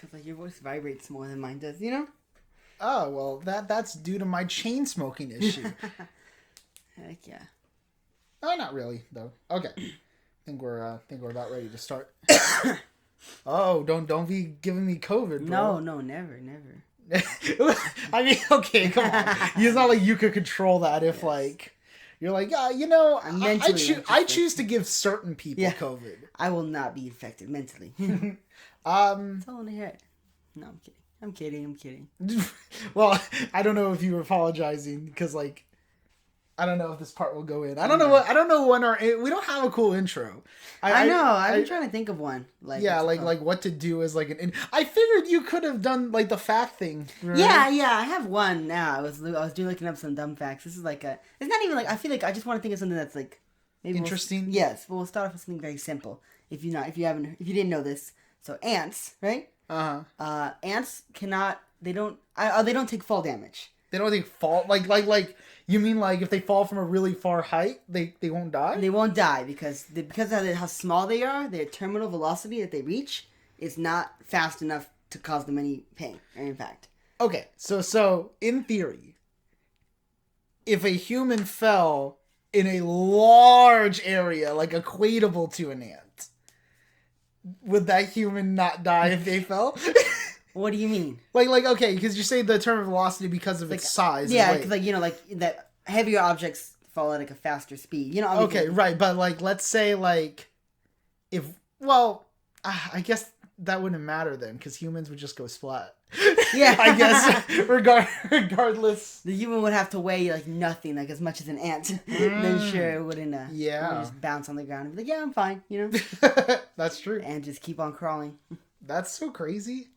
because like your voice vibrates more than mine does, you know? Oh, well, that's due to my chain smoking issue. Heck yeah. Oh, not really though. Okay, think we're about ready to start. Oh, don't be giving me COVID, bro. No, never. I mean, okay, come on. It's not like you could control that if like you're like, I choose to give certain people COVID. I will not be infected mentally. It's all in the head. No, I'm kidding. Well, I don't know if you were apologizing because like I don't know if this part will go in. I don't know when we don't have a cool intro. I know. I've been trying to think of one. Like what to do as like I figured you could have done like the fact thing. Right? Yeah. I have one now. I was looking up some dumb facts. This is like it's not even like I feel like I just want to think of something that's like maybe interesting. Yes, but we'll start off with something very simple. If you didn't know this, so ants, right? Ants they don't take fall damage. They don't take fall like you mean like if they fall from a really far height they won't die? They won't die because of how small they are. Their terminal velocity that they reach is not fast enough to cause them any pain or impact. Okay, so in theory, if a human fell in a large area like equatable to an ant, would that human not die if they fell? What do you mean? Like okay, because you say the terminal velocity because of its size. Yeah, because like that heavier objects fall at like a faster speed. Okay, right, but like let's say like I guess that wouldn't matter then because humans would just go splat. Yeah, I guess regardless, the human would have to weigh like nothing, like as much as an ant. Then sure, it wouldn't. It would just bounce on the ground and be like, yeah, I'm fine. That's true, and just keep on crawling. That's so crazy.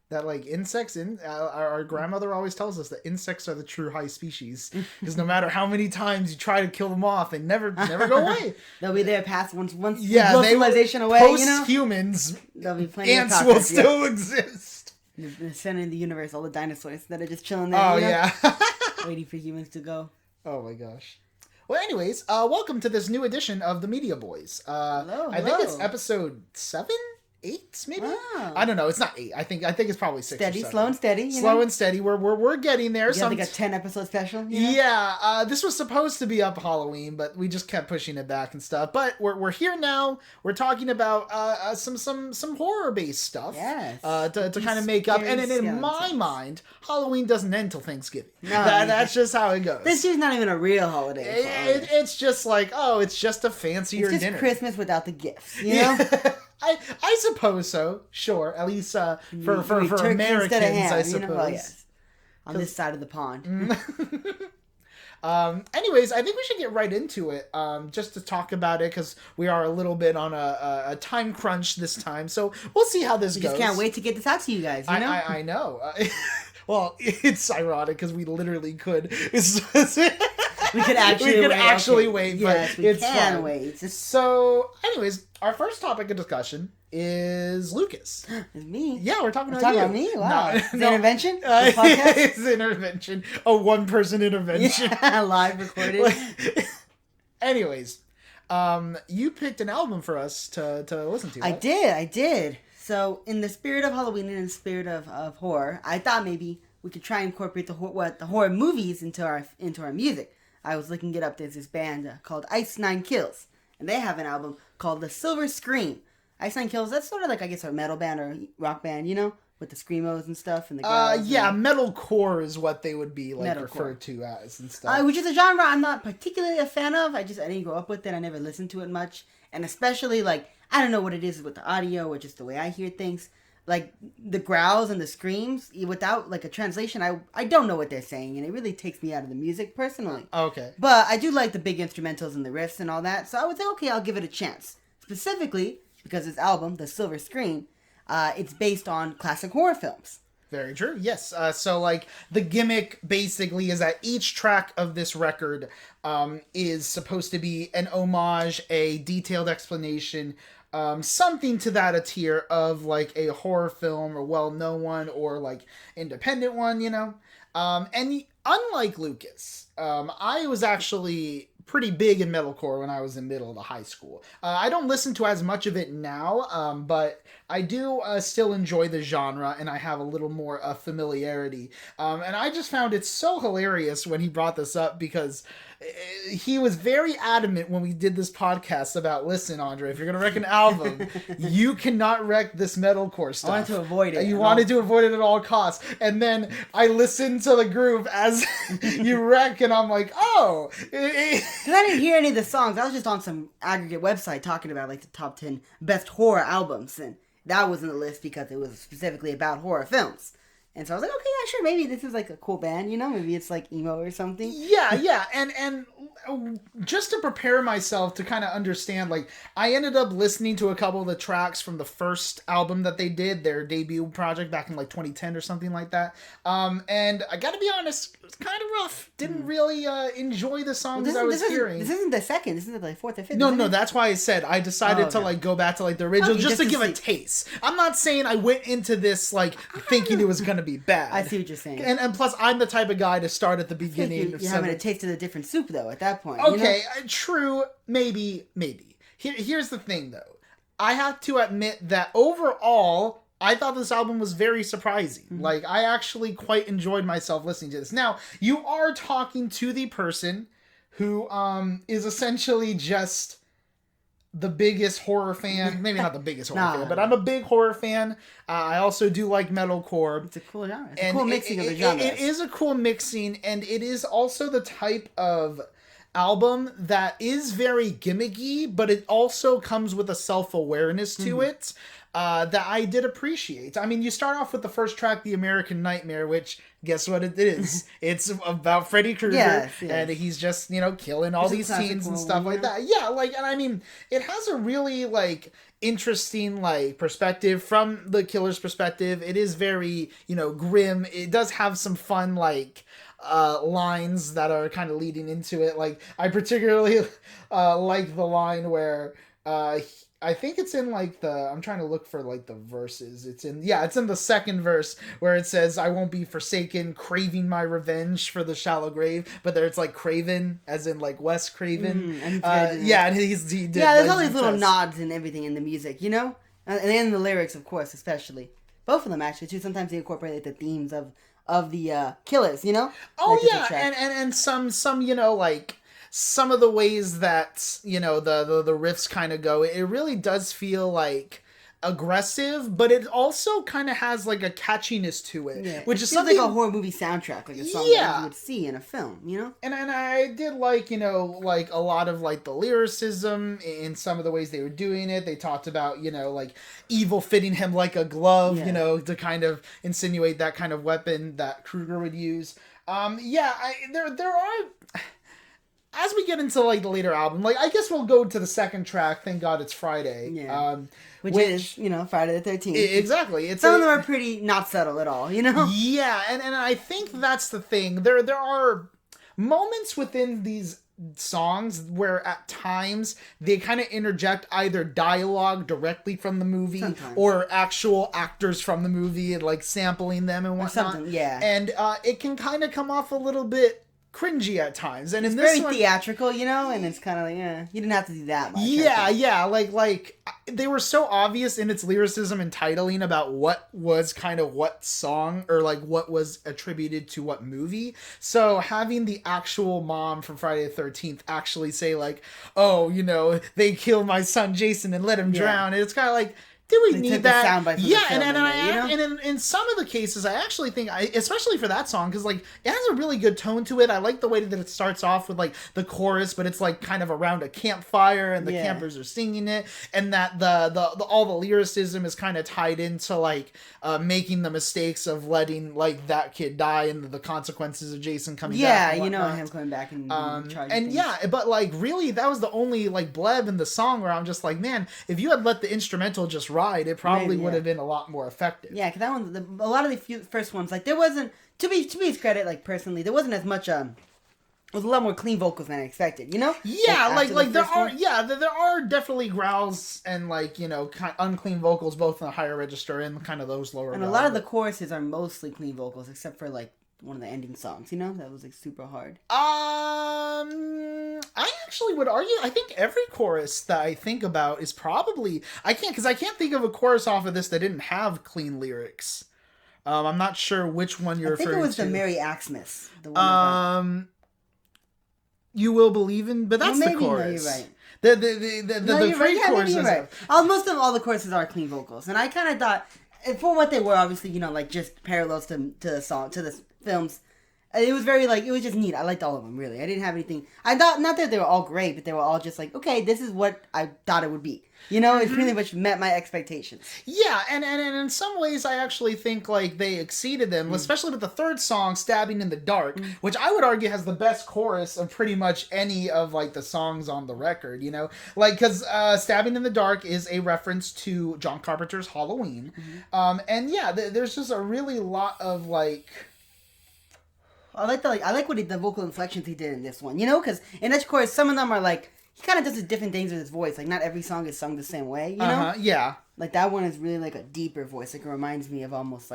That like insects our grandmother always tells us that insects are the true high species because no matter how many times you try to kill them off, they never go away. They'll be there past once civilization away. Post humans, there'll be plenty ants will still exist. The center of the universe, all the dinosaurs that are just chilling there. Yeah, waiting for humans to go. Oh my gosh. Well, anyways, welcome to this new edition of the Media Boys. Hello. I think it's episode 7. 8 maybe. Wow. I don't know. It's not 8. I think it's probably 6. Steady, or 7. slow and steady. Slow and steady. We're getting there. Yeah, like a 10-episode special. Yeah. This was supposed to be up Halloween, but we just kept pushing it back and stuff. But we're here now. We're talking about some horror based stuff. Yes. To kind of make up. And in my mind, Halloween doesn't end till Thanksgiving. No, that's just how it goes. This year's not even a real holiday. It's just like it's just a fancier dinner. It's just Christmas without the gifts. You know. I suppose so. Sure, at least for Americans, I suppose. Well, yes. On this side of the pond. Anyways, I think we should get right into it. Just to talk about it because we are a little bit on a time crunch this time. So we'll see how this goes. Just can't wait to get this out to you guys. You know? I know. Well, it's ironic because we literally could. We could actually wait, yes, but it's can fun. Wait. So, anyways, our first topic of discussion is Lucas. It's me. Yeah, we're talking about you. About me? Wow. It's an intervention? It's an intervention. A one-person intervention. Yeah, live recorded. Anyways, you picked an album for us to listen to. Right? I did. So, in the spirit of Halloween and in the spirit of horror, I thought maybe we could try and incorporate the horror movies into our music. I was looking it up. There's this band called Ice Nine Kills, and they have an album called The Silver Scream. Ice Nine Kills, that's sort of like, I guess, a metal band or a rock band, with the screamos and stuff. And the metalcore is what they would be referred to as and stuff. Which is a genre I'm not particularly a fan of. I didn't grow up with it. I never listened to it much, and especially I don't know what it is with the audio or just the way I hear things. Like, the growls and the screams, without, a translation, I don't know what they're saying, and it really takes me out of the music, personally. Okay. But I do like the big instrumentals and the riffs and all that, so I would say, okay, I'll give it a chance. Specifically, because this album, The Silver Scream, it's based on classic horror films. Very true, yes. So, the gimmick, basically, is that each track of this record is supposed to be an homage, a detailed explanation, something to that a tier of a horror film or well-known one or independent one, and unlike Lucas, I was actually pretty big in metalcore when I was in middle to high school. I don't listen to as much of it now, but I do still enjoy the genre, and I have a little more familiarity. And I just found it so hilarious when he brought this up, because he was very adamant when we did this podcast about, listen, Andre, if you're going to wreck an album, you cannot wreck this metalcore stuff. I wanted to avoid it. You wanted to avoid it at all costs. And then I listened to the groove as you wreck, and I'm like, oh. Because I didn't hear any of the songs. I was just on some aggregate website talking about like the top 10 best horror albums. And that was in the list because it was specifically about horror films. And so I was like, okay, yeah, sure, maybe this is like a cool band, you know? Maybe it's like emo or something. Yeah. And just to prepare myself to kind of understand, like, I ended up listening to a couple of the tracks from the first album that they did, their debut project back in like 2010 or something like that. And I gotta be honest, it was kind of rough. Didn't really enjoy the songs I was hearing. This isn't the second. This isn't the fourth or fifth. No, that's why I said I decided to like go back to like the original just to give a taste. I'm not saying I went into this like thinking it was gonna be bad. I see what you're saying. And plus, I'm the type of guy to start at the beginning. You're having a taste of the different soup, though, at that point. Okay, you know? True. Maybe. Here's the thing, though. I have to admit that overall, I thought this album was very surprising. Mm-hmm. Like, I actually quite enjoyed myself listening to this. Now, you are talking to the person who is essentially just the biggest horror fan. Maybe not the biggest horror fan, but I'm a big horror fan. I also do like metalcore. It's a cool genre. It's a cool mixing of the genres. It is a cool mixing, and it is also the type of album that is very gimmicky, but it also comes with a self-awareness to it that I did appreciate. I mean, you start off with the first track, The American Nightmare, which, guess what it is? It's about Freddy Krueger, yes. And he's just, killing all these teens and stuff like that. Yeah, like, and I mean, it has a really, like, interesting, like, perspective from the killer's perspective. It is very, grim. It does have some fun, like, lines that are kind of leading into it. Like, I particularly like the line where I think it's in like I'm trying to look for like the verses. It's in the second verse where it says, I won't be forsaken, craving my revenge for the shallow grave. But there it's like Craven, as in like Wes Craven. And he did. Yeah, there's all these little nods and everything in the music, and in the lyrics, of course, especially. Both of them actually too. Sometimes they incorporate like, the themes of the killers, Oh like, yeah, and some like some of the ways that the riffs kind of go, it really does feel like aggressive, but it also kind of has like a catchiness to it, which is something like a horror movie soundtrack, like a song that you would see in a film, And I did like like a lot of like the lyricism in some of the ways they were doing it. They talked about like evil fitting him like a glove, to kind of insinuate that kind of weapon that Krueger would use. There are. As we get into like the later album, like I guess we'll go to the second track. Thank God It's Friday. Yeah. Which is Friday the 13th. Exactly. Some of them are pretty not subtle at all. Yeah, and I think that's the thing. There are moments within these songs where at times they kind of interject either dialogue directly from the movie or actual actors from the movie and like sampling them and whatnot. And it can kind of come off a little bit cringy at times, and it's in this very one, theatrical, and it's kind of like, you didn't have to do that much. Like they were so obvious in its lyricism and titling about what was kind of what song or like what was attributed to what movie. So having the actual mom from Friday the 13th actually say like, oh, they killed my son Jason and let him drown, and it's kind of like, do we need that? And in some of the cases, I actually think, especially for that song, because like it has a really good tone to it. I like the way that it starts off with like the chorus, but it's like kind of around a campfire, and the campers are singing it, and that the all the lyricism is kind of tied into like making the mistakes of letting like that kid die and the consequences of Jason coming back. Yeah, him coming back and charging things. But like really, that was the only like bleb in the song where I'm just like, man, if you had let the instrumental just ride, it probably would have been a lot more effective. Yeah, because that one, a lot of the first ones, like there wasn't, to be his credit, like personally, there wasn't as much. It was a lot more clean vocals than I expected. Yeah, like there are definitely growls and like unclean vocals both in the higher register and kind of those lower. And a lot of the choruses are mostly clean vocals, except for like one of the ending songs. That was like super hard. I actually would argue, I think every chorus that I think about is probably, I can't think of a chorus off of this that didn't have clean lyrics. I'm not sure which one you're referring to. I think it was the Merry Axmas. The one You Will Believe In, but that's the chorus. No, you're right. The pre-chorus is right. Most of all the choruses are clean vocals, and I kind of thought, for what they were, obviously, like just parallels to the song, to the films. It was very, it was just neat. I liked all of them, really. I didn't have anything. I thought, not that they were all great, but they were all just okay, this is what I thought it would be. It pretty much met my expectations. Yeah, and in some ways, I actually think, they exceeded them, especially with the third song, Stabbing in the Dark, which I would argue has the best chorus of pretty much any of, the songs on the record, because Stabbing in the Dark is a reference to John Carpenter's Halloween. And yeah, there's just a really lot of, I like what the vocal inflections he did in this one, because in each chorus, some of them are he kind of does different things with his voice. Not every song is sung the same way, Yeah. That one is really a deeper voice. It reminds me of almost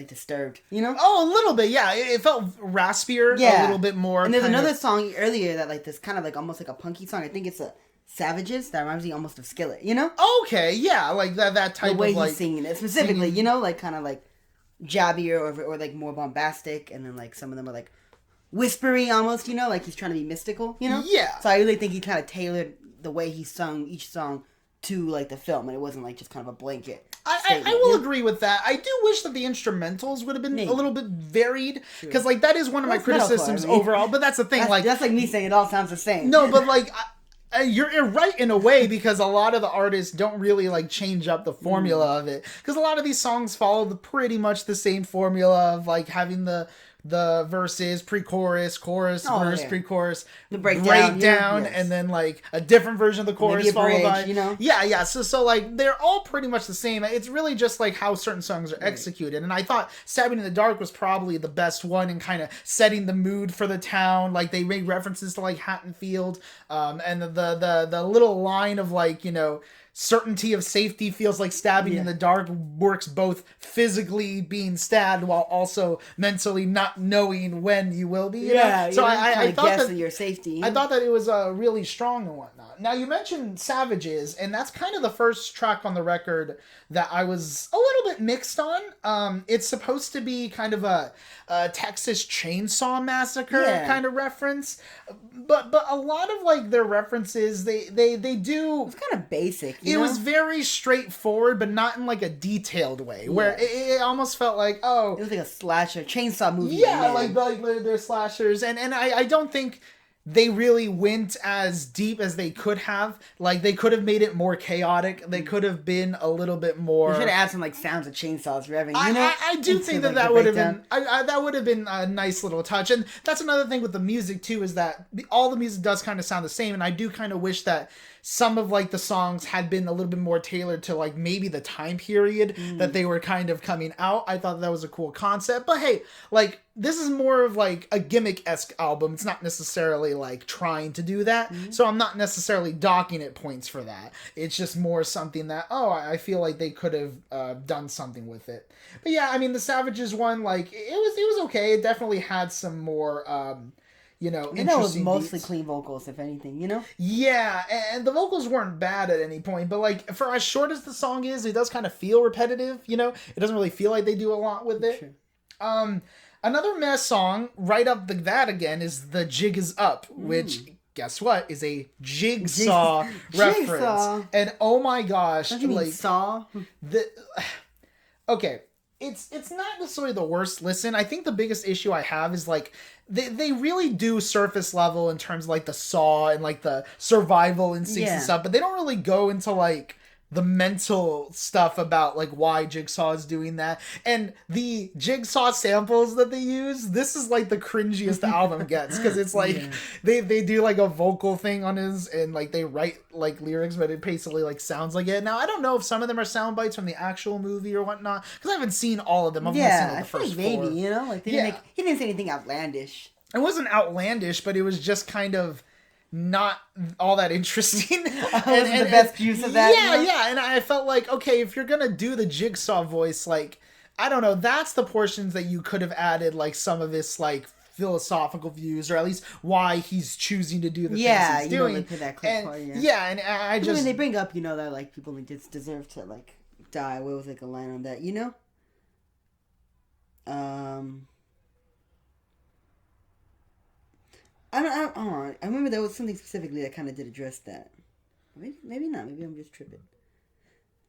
Disturbed, Oh, a little bit, yeah. It felt raspier, a little bit more. And there's another song earlier that this kind of almost a punky song. I think it's a Savages that reminds me almost of Skillet, Okay, yeah, that type of the way he's singing it specifically, kind of jabbier or more bombastic, and then some of them are whispery almost, he's trying to be mystical, Yeah. So I really think he kind of tailored the way he sung each song to the film, and it wasn't just kind of a blanket. I will agree with that. I do wish that the instrumentals would have been a little bit varied, because that is one of my criticisms overall. But that's the thing, that's me saying it all sounds the same. No, but you're right in a way, because a lot of the artists don't really change up the formula of it, because a lot of these songs follow pretty much the same formula of having the verses, pre-chorus, chorus, verse, pre-chorus, the breakdown, yes. And then a different version of the chorus followed by yeah. So they're all pretty much the same. It's really just how certain songs are executed. And I thought Stabbing in the Dark was probably the best one in kind of setting the mood for the town. They made references to Hattonfield, and the little line of certainty of safety feels like stabbing in the dark works both physically being stabbed while also mentally not knowing when you will be. So I thought that your safety. I thought that it was really strong and whatnot. Now you mentioned Savages, and that's kind of the first track on the record that I was a little bit mixed on. It's supposed to be kind of a Texas Chainsaw Massacre kind of reference, but a lot of their references they do. It's kind of basic. It was very straightforward, but not in a detailed way, where it almost felt it was like a slasher chainsaw movie. Yeah, they're slashers, and I don't think they really went as deep as they could have. They could have made it more chaotic. They could have been a little bit more. They should have add some sounds of chainsaws revving. I do think that would have been. That would have been a nice little touch. And that's another thing with the music too, is that all the music does kind of sound the same. And I do kind of wish that some of the songs had been a little bit more tailored to maybe the time period that they were kind of coming out. I thought that was a cool concept. But hey, this is more of a gimmick-esque album. It's not necessarily trying to do that. So I'm not necessarily docking it points for that. It's just more something that, I feel they could have done something with it. But yeah, I mean, the Savages one, it was okay. It definitely had some more interesting that was mostly beats. Clean vocals, if anything, Yeah, and the vocals weren't bad at any point, but for as short as the song is, it does kind of feel repetitive, It doesn't really feel like they do a lot with it. Sure. Another mess song, right up the that again, is The Jig Is Up, which, guess what, is a Jigsaw reference. Jigsaw. And oh my gosh. Don't you mean Saw? Okay. It's not necessarily the worst listen. I think the biggest issue I have is they really do surface level in terms of the Saw and the survival instincts and stuff, but they don't really go into the mental stuff about why Jigsaw is doing that. And the Jigsaw samples that they use, this is the cringiest the album gets, because it's they do a vocal thing on his, and they write lyrics, but it basically sounds like it. Now I don't know if some of them are sound bites from the actual movie or whatnot, because I haven't seen all of them. I've only seen the first maybe four. He didn't say anything outlandish. It wasn't outlandish, but it was just kind of not all that interesting. And the best use of that. Yeah, and I felt okay, if you're gonna do the Jigsaw voice, I don't know, that's the portions that you could have added some of this philosophical views, or at least why he's choosing to do the things he's you know, doing. they put that clip And part, and I just mean, they bring up, you know, that like people just deserve to like die. What was like a line on that, you know? I don't know. I remember there was something specifically that kind of did address that. Maybe not. Maybe I'm just tripping.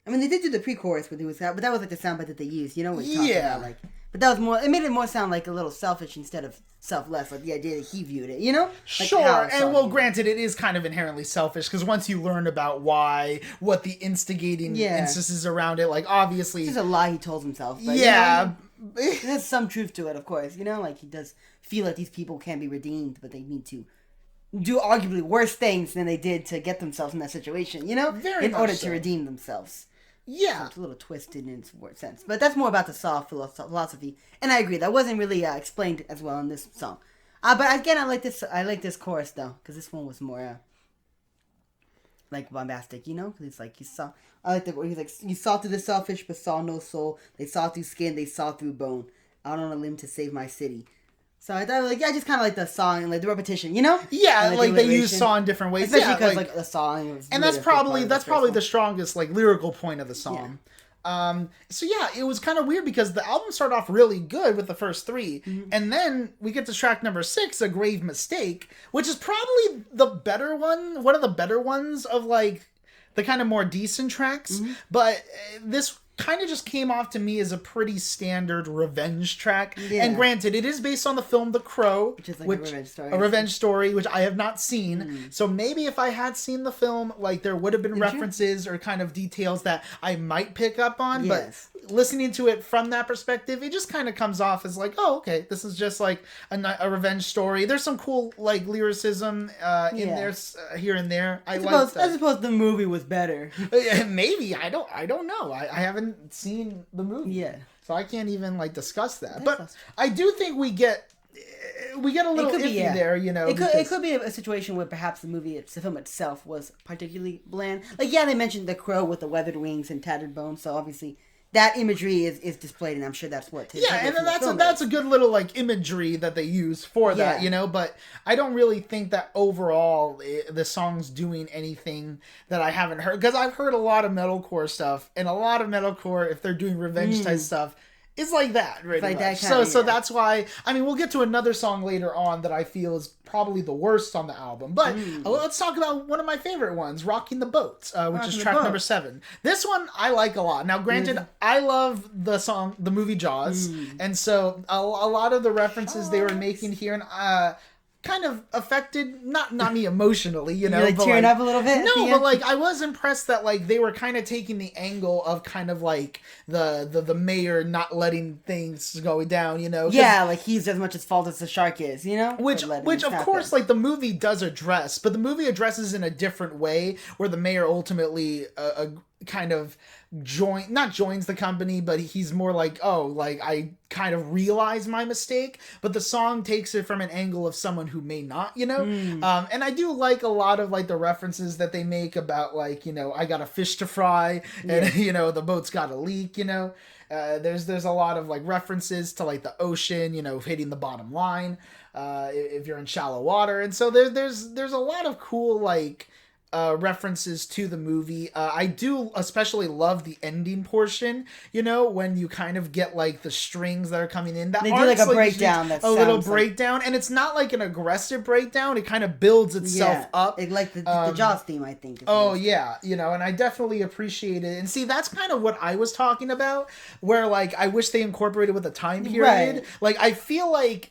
I mean, they did do the pre-chorus with it was, but that was like the soundbite that they used. You know, when talking about like, but that was more. It made it more sound like a little selfish instead of selfless, like the idea that he viewed it. You know, like sure. And well, granted, it is kind of inherently selfish because once you learn about what the instigating instances around it, like obviously, it's just a lie he told himself. But, yeah, you know, there's some truth to it, of course. You know, like he does feel like these people can be redeemed, but they need to do arguably worse things than they did to get themselves in that situation. You know, in order to redeem themselves. Yeah. So it's a little twisted in its word sense. But that's more about the soft philosophy. And I agree, that wasn't really explained as well in this song. But again, I like this chorus, though. Because this one was more, like, bombastic, you know? Because it's like, I like where he's like, you saw through the selfish, but saw no soul. They saw through skin, they saw through bone. Out on a limb to save my city. So I thought, like, I just kind of like the song and like the repetition, you know? Yeah, like they use saw in different ways, especially because like the song. Was and really that's probably the strongest like lyrical point of the song. Yeah. So yeah, it was kind of weird because the album started off really good with the first three, and then we get to track number 6, "A Grave Mistake," which is probably the better one of the better ones of like the kind of more decent tracks. But this kind of just came off to me as a pretty standard revenge track. And granted, it is based on the film The Crow, which is like a revenge story, which I have not seen. So maybe if I had seen the film, like there would have been references or kind of details that I might pick up on. But listening to it from that perspective, it just kind of comes off as like, oh, okay, this is just like a revenge story. There's some cool like lyricism in there here and there. I suppose the movie was better. Maybe I don't know. I haven't seen the movie, so I can't even like discuss that. But I do think we get a little iffy there, you know. It could be a situation where perhaps the film itself was particularly bland. Like, they mentioned the crow with the weathered wings and tattered bones, so obviously that imagery is displayed, and I'm sure that's what. And then that's a good little like imagery that they use for that, you know. But I don't really think that overall the song's doing anything that I haven't heard, because I've heard a lot of metalcore stuff, and a lot of metalcore, if they're doing revenge type stuff, is like that, right? Like that so that's why. I mean, we'll get to another song later on that I feel is probably the worst on the album. But let's talk about one of my favorite ones, "Rocking the Boat," which is track number 7. This one I like a lot. Now, granted, I love the movie Jaws, and so a lot of the references they were making here, and kind of affected not me emotionally, you know. You're like tearing up a little bit. No, but like I was impressed that like they were kind of taking the angle of kind of like the mayor not letting things go down, you know. Yeah, like he's as much as fault as the shark is, you know. Which of course like the movie does address, but the movie addresses in a different way, where the mayor ultimately kind of not joins the company, but he's more like, oh, like I kind of realize my mistake, but the song takes it from an angle of someone who may not, you know. And I do like a lot of like the references that they make about like, you know, I got a fish to fry, and you know, the boat's got a leak, you know. There's a lot of like references to like the ocean, you know, hitting the bottom line if you're in shallow water, and so there's a lot of cool like references to the movie. I do especially love the ending portion, you know, when you kind of get like the strings that are coming in. That they do like a breakdown. That's a little breakdown, and it's not like an aggressive breakdown. It kind of builds itself up. It like the Jaws theme, I think. Oh yeah, you know, and I definitely appreciate it. And see, that's kind of what I was talking about, where like I wish they incorporated with a time period. Right. Like I feel like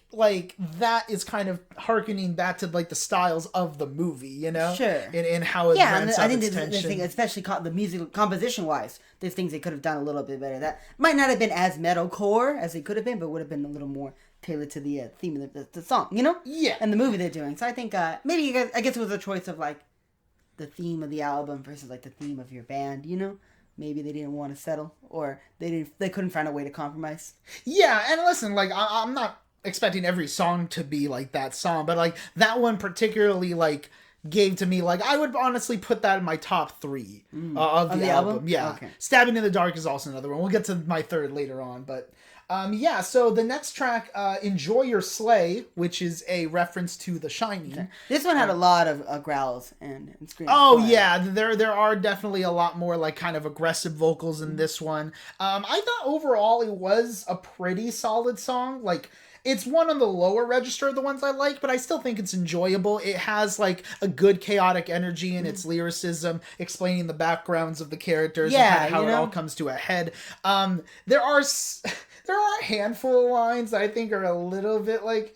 that is kind of harkening back to like the styles of the movie, you know. Sure. In how it ramps up its tension. The thing, especially the music composition wise, there's things they could have done a little bit better. That might not have been as metalcore as they could have been, but would have been a little more tailored to the theme of the song, you know? Yeah. And the movie they're doing. So I think maybe I guess it was a choice of like the theme of the album versus like the theme of your band, you know? Maybe they didn't want to settle, or they couldn't find a way to compromise. Yeah, and listen, like I'm not expecting every song to be like that song, but like that one particularly like gave to me, like I would honestly put that in my top 3 of the album. Yeah. Okay. "Stabbing in the Dark" is also another one. We'll get to my third later on, but Yeah, so the next track, Enjoy Your Sleigh, which is a reference to The Shining. Okay. This one had a lot of growls and screams. Oh yeah, there are definitely a lot more like kind of aggressive vocals in this one. I thought overall it was a pretty solid song. Like it's one on the lower register of the ones I like, but I still think it's enjoyable. It has like a good chaotic energy in its lyricism, explaining the backgrounds of the characters and kind of how it all comes to a head. There are a handful of lines that I think are a little bit like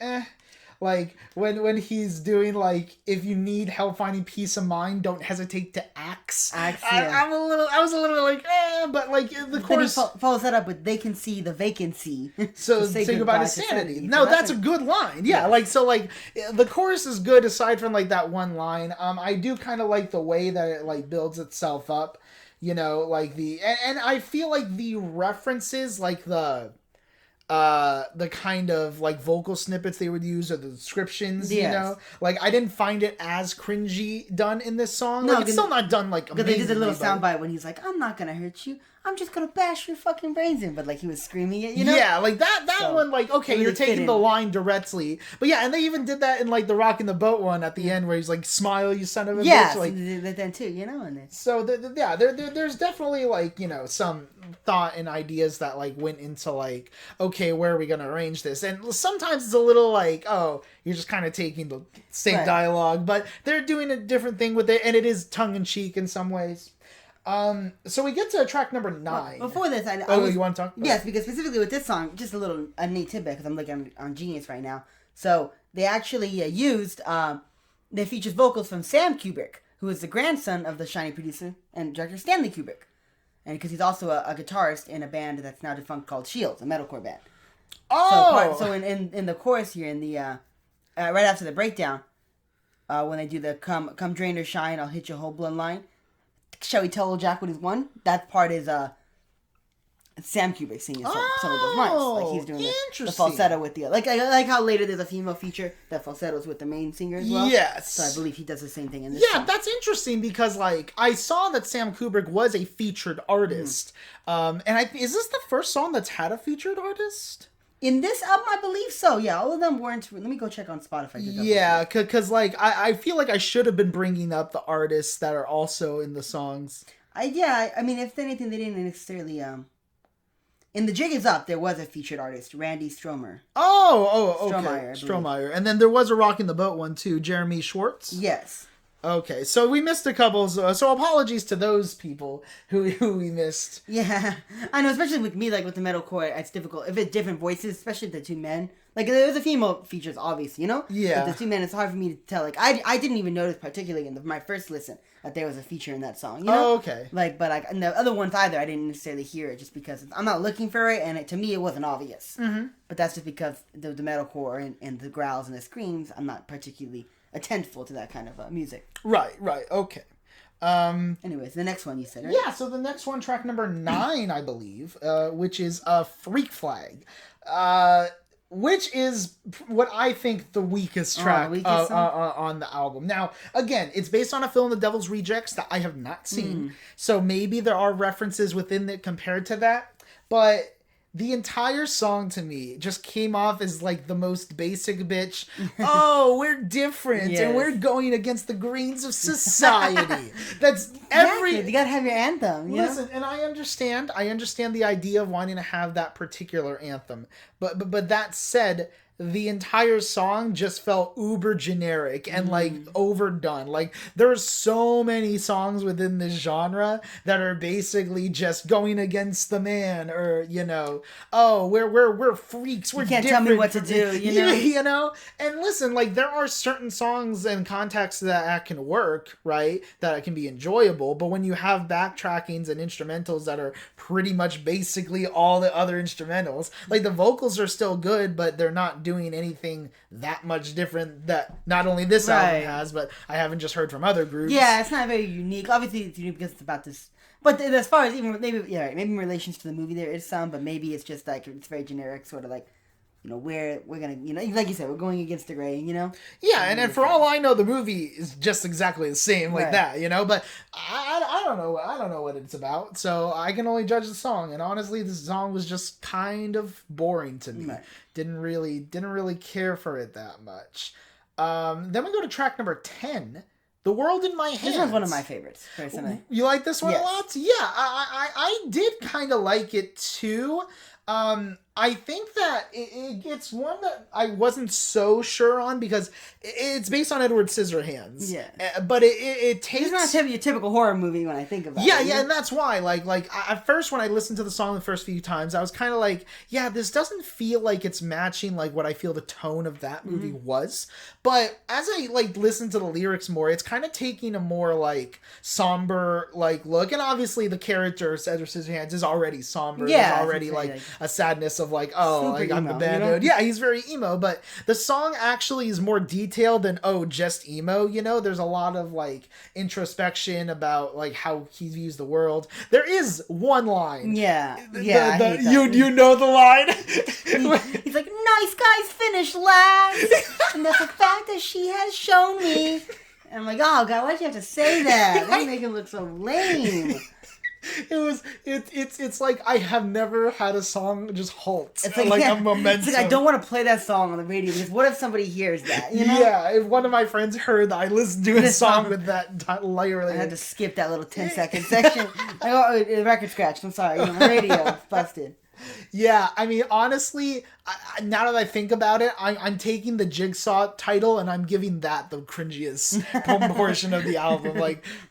like when he's doing like, if you need help finding peace of mind, don't hesitate to axe. Yeah. I was a little like but like the chorus follows that up with they can see the vacancy. So say goodbye to sanity. No, that's a good line. Yeah, like so like the chorus is good aside from like that one line. I do kind of like the way that it like builds itself up, you know, like and I feel like the references, like the kind of like vocal snippets they would use or the descriptions, you know, like I didn't find it as cringy done in this song. Like, it's still not done like amazingly. Because they did a little soundbite when he's like, I'm not gonna hurt you, I'm just gonna bash your fucking brains in, but like he was screaming it, you know? Yeah, like that one, like, okay, really you're taking the line directly. But yeah, and they even did that in like the Rockin' the Boat one at the end where he's like, smile, you son of a bitch. Like, they did that too, you know? And so there's definitely like, you know, some thought and ideas that like went into like, okay, where are we gonna arrange this? And sometimes it's a little like, oh, you're just kind of taking the same dialogue, but they're doing a different thing with it, and it is tongue-in-cheek in some ways. So we get to track number 9. Well, before this, you want to talk? Yes, because specifically with this song, just a neat tidbit, because I'm looking on Genius right now. So they actually used, they featured vocals from Sam Kubrick, who is the grandson of the Shining producer and director Stanley Kubrick. And because he's also a guitarist in a band that's now defunct called Shields, a metalcore band. Oh! So in the chorus here, in the right after the breakdown, when they do the come drain or shine, I'll hit your whole bloodline. Shall we tell old Jack what he's won? That part is Sam Kubrick singing some of those lines. Like he's doing the falsetto with the like how later there's a female feature that falsettos with the main singer as well. Yes. So I believe he does the same thing in this. Yeah, song. That's interesting because like I saw that Sam Kubrick was a featured artist. And is this the first song that's had a featured artist? In this album, I believe so. Yeah, all of them weren't. Let me go check on Spotify. Yeah, because like I feel like I should have been bringing up the artists that are also in the songs. I mean, if anything, they didn't necessarily. In The Jig Is Up, there was a featured artist, Randy Stromer. Okay. Strohmeyer. And then there was a Rockin' the Boat one too, Jeremy Schwartz. Yes. Okay, so we missed a couple, so apologies to those people who we missed. Yeah, I know, especially with me, like with the metalcore, it's difficult. If it's different voices, especially the two men. Like, there's a female features, obviously, you know? Yeah. But the two men, it's hard for me to tell. Like, I didn't even notice, particularly in my first listen, that there was a feature in that song, you know? Oh, okay. Like, but like, in the other ones either, I didn't necessarily hear it just because I'm not looking for it, and to me, it wasn't obvious. Mm-hmm. But that's just because the metalcore and the growls and the screams, I'm not particularly attentful to that kind of music. Right, okay. Anyways, the next one you said, right? Yeah, so the next one, track number 9, I believe, which is Freak Flag, which is what I think the weakest track on the album. Now, again, it's based on a film, The Devil's Rejects, that I have not seen, so maybe there are references within it compared to that, but the entire song to me just came off as like the most basic bitch. Oh, we're different and we're going against the grains of society. That's every. You gotta have your anthem. Listen, and I understand the idea of wanting to have that particular anthem, but that said, the entire song just felt uber generic and like overdone. Like there's so many songs within this genre that are basically just going against the man, or you know, oh, we're freaks. We're you can't different. Tell me what to do. You know. And listen, like there are certain songs and contexts that can work, right? That can be enjoyable. But when you have backtrackings and instrumentals that are pretty much basically all the other instrumentals, like the vocals are still good, but they're not doing anything that much different that not only this album has, but I haven't just heard from other groups. Yeah, it's not very unique. Obviously, it's unique because it's about this. But as far as even maybe in relations to the movie, there is some, but maybe it's just like it's very generic, sort of like we're gonna, like you said, we're going against the grain, Yeah, and for all I know, the movie is just exactly the same like Right. that, but I don't know. I don't know what it's about, so I can only judge the song. And honestly, the song was just kind of boring to me. Right. Didn't really care for it that much. Then we go to track number 10. The World in My Hands. This one's one of my favorites, personally. You like this one Yes. a lot? Yeah, I did kind of like it too. I think that it's one that I wasn't so sure on because it's based on Edward Scissorhands. Yeah. But it takes... It's not your typical horror movie when I think about it. Yeah, and that's why. At first when I listened to the song the first few times, I was kind of like, yeah, this doesn't feel like it's matching like what I feel the tone of that movie was. But as I listen to the lyrics more, it's kind of taking a more somber look. And obviously the character Edward Scissorhands is already somber. Yeah, There's already a sadness of I'm the emo, bad dude. Yeah, he's very emo, but the song actually is more detailed than just emo, There's a lot of introspection about how he views the world. There is one line. Yeah. You know the line? He's like, nice guys finish last. And that's a fact that she has shown me. And I'm like, oh God, why'd you have to say that? That make him look so lame. It's like I have never had a song just halt. It's A momentum. It's like I don't want to play that song on the radio because what if somebody hears that? Yeah, if one of my friends heard that I listened to a song with that literally, I had to skip that little 10-second section. The record scratched. I'm sorry. Radio busted. Yeah, I mean, honestly, now that I think about it, I'm taking the Jigsaw title and I'm giving that the cringiest portion of the album.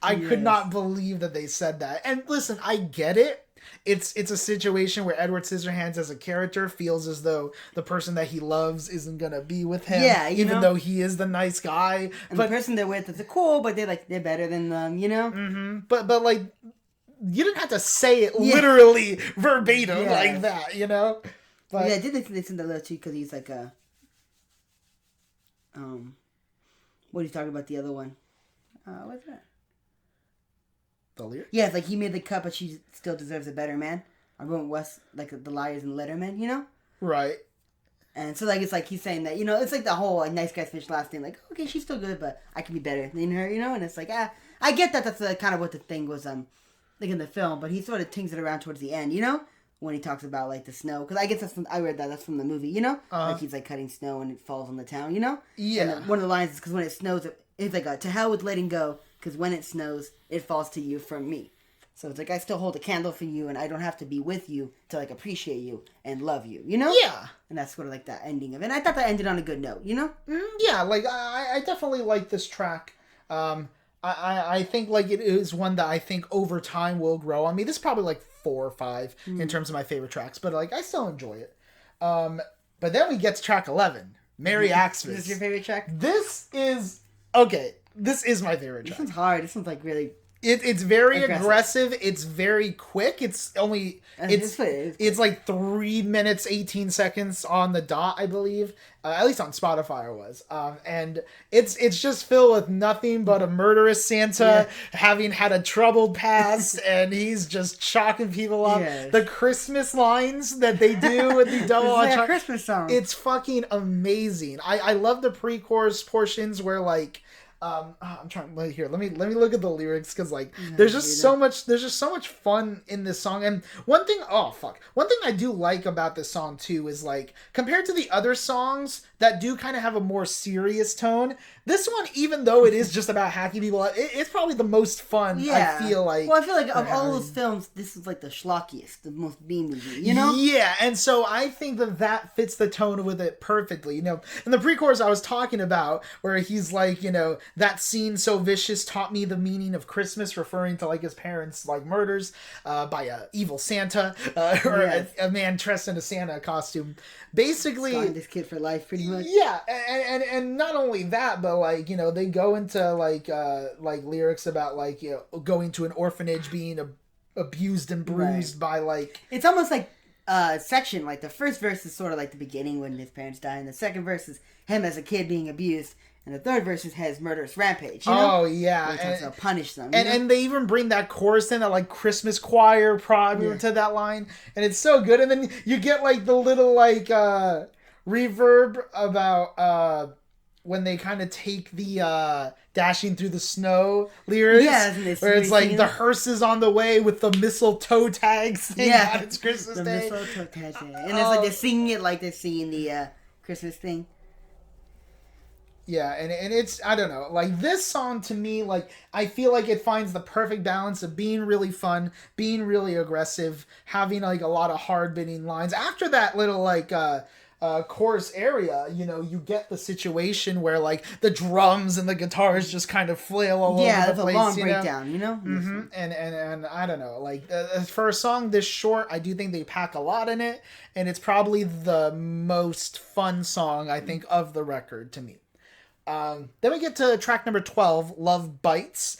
I could not believe that they said that. And listen, I get it. It's a situation where Edward Scissorhands as a character feels as though the person that he loves isn't gonna be with him. Yeah, even though he is the nice guy. And the person they're with is cool, but they're better than them, Mm-hmm. But you didn't have to say it literally verbatim like that, But I did listen to that too because he's like what are you talking about? The other one, what's that? The lyric? Yeah, it's he made the cut, but she still deserves a better man. I'm going West, the Liars and Letterman, Right. And so it's he's saying that it's the whole nice guys finish last thing. Okay, she's still good, but I can be better than her, And it's I get that that's kind of what the thing was in the film, but he sort of tinks it around towards the end, when he talks about the snow, because I guess I read that's from the movie, he's cutting snow and it falls on the town, Yeah. And one of the lines is because when it snows, it's to hell with letting go, because when it snows, it falls to you from me. So it's I still hold a candle for you, and I don't have to be with you to appreciate you and love you, Yeah. And that's sort of that ending of it. And I thought that ended on a good note, Yeah, I definitely like this track. I think it is one that I think over time will grow on me. This is probably 4 or 5 in terms of my favorite tracks, but I still enjoy it. But then we get to track 11, Merry Axmas. Is this your favorite track? This is my favorite track. This one's hard. This one's really... It's very aggressive. It's very quick. It's 3 minutes 18 seconds on the dot, I believe. At least on Spotify it was. And it's just filled with nothing but a murderous Santa having had a troubled past, and he's just chalking people up. Yes. The Christmas lines that they do with the double it's a Christmas song. It's fucking amazing. I love the pre-chorus portions where I'm trying here. Let me look at the lyrics because there's just so much fun in this song. And one thing I do like about this song too is compared to the other songs that do kind of have a more serious tone, this one, even though it is just about hacking people, it's probably the most fun. I feel like. Well, I feel of all those films, this is the schlockiest, the most B movie. Yeah, and so I think that fits the tone with it perfectly. In the pre-chorus I was talking about, where he's that scene so vicious taught me the meaning of Christmas, referring to his parents' murders by a evil Santa or a man dressed in a Santa costume. Basically, scarring this kid for life, pretty much. Yeah, and not only that, but they go into lyrics about going to an orphanage, being abused and bruised by It's almost section. The first verse is sort of the beginning when his parents die, and the second verse is him as a kid being abused. And the third verse is his murderous rampage. Oh, yeah. And punish them. And they even bring that chorus in, that Christmas choir prod to that line. And it's so good. And then you get the little reverb about when they kind of take the dashing through the snow lyrics, where it's like the hearse is on the way with the mistletoe tags thing on its Christmas Day. The mistletoe tag thing. And it's like they're singing it like they're singing the Christmas thing. Yeah, and it's, I don't know, like, this song to me, like, I feel like it finds the perfect balance of being really fun, being really aggressive, having, like, a lot of hard-hitting lines. After that little, like, chorus area, you know, you get the situation where, like, the drums and the guitars just kind of flail all over the place. Yeah, it's a long breakdown, you know? Mm-hmm. And I don't know, like, for a song this short, I do think they pack a lot in it, and it's probably the most fun song, I think, of the record to me. Then we get to track number 12, Love Bites,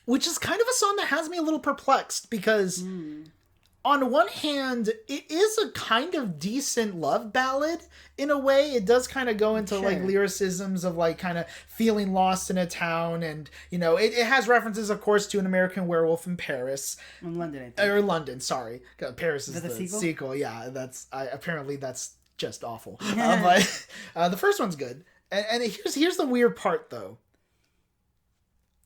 which is kind of a song that has me a little perplexed because on one hand, it is a kind of decent love ballad in a way. It does kind of go into like lyricisms of like kind of feeling lost in a town, and you know, it has references, of course, to An American Werewolf in Paris. In London, I think. Or London, sorry. Paris is the sequel. Yeah, apparently that's just awful. But the first one's good. And here's the weird part, though.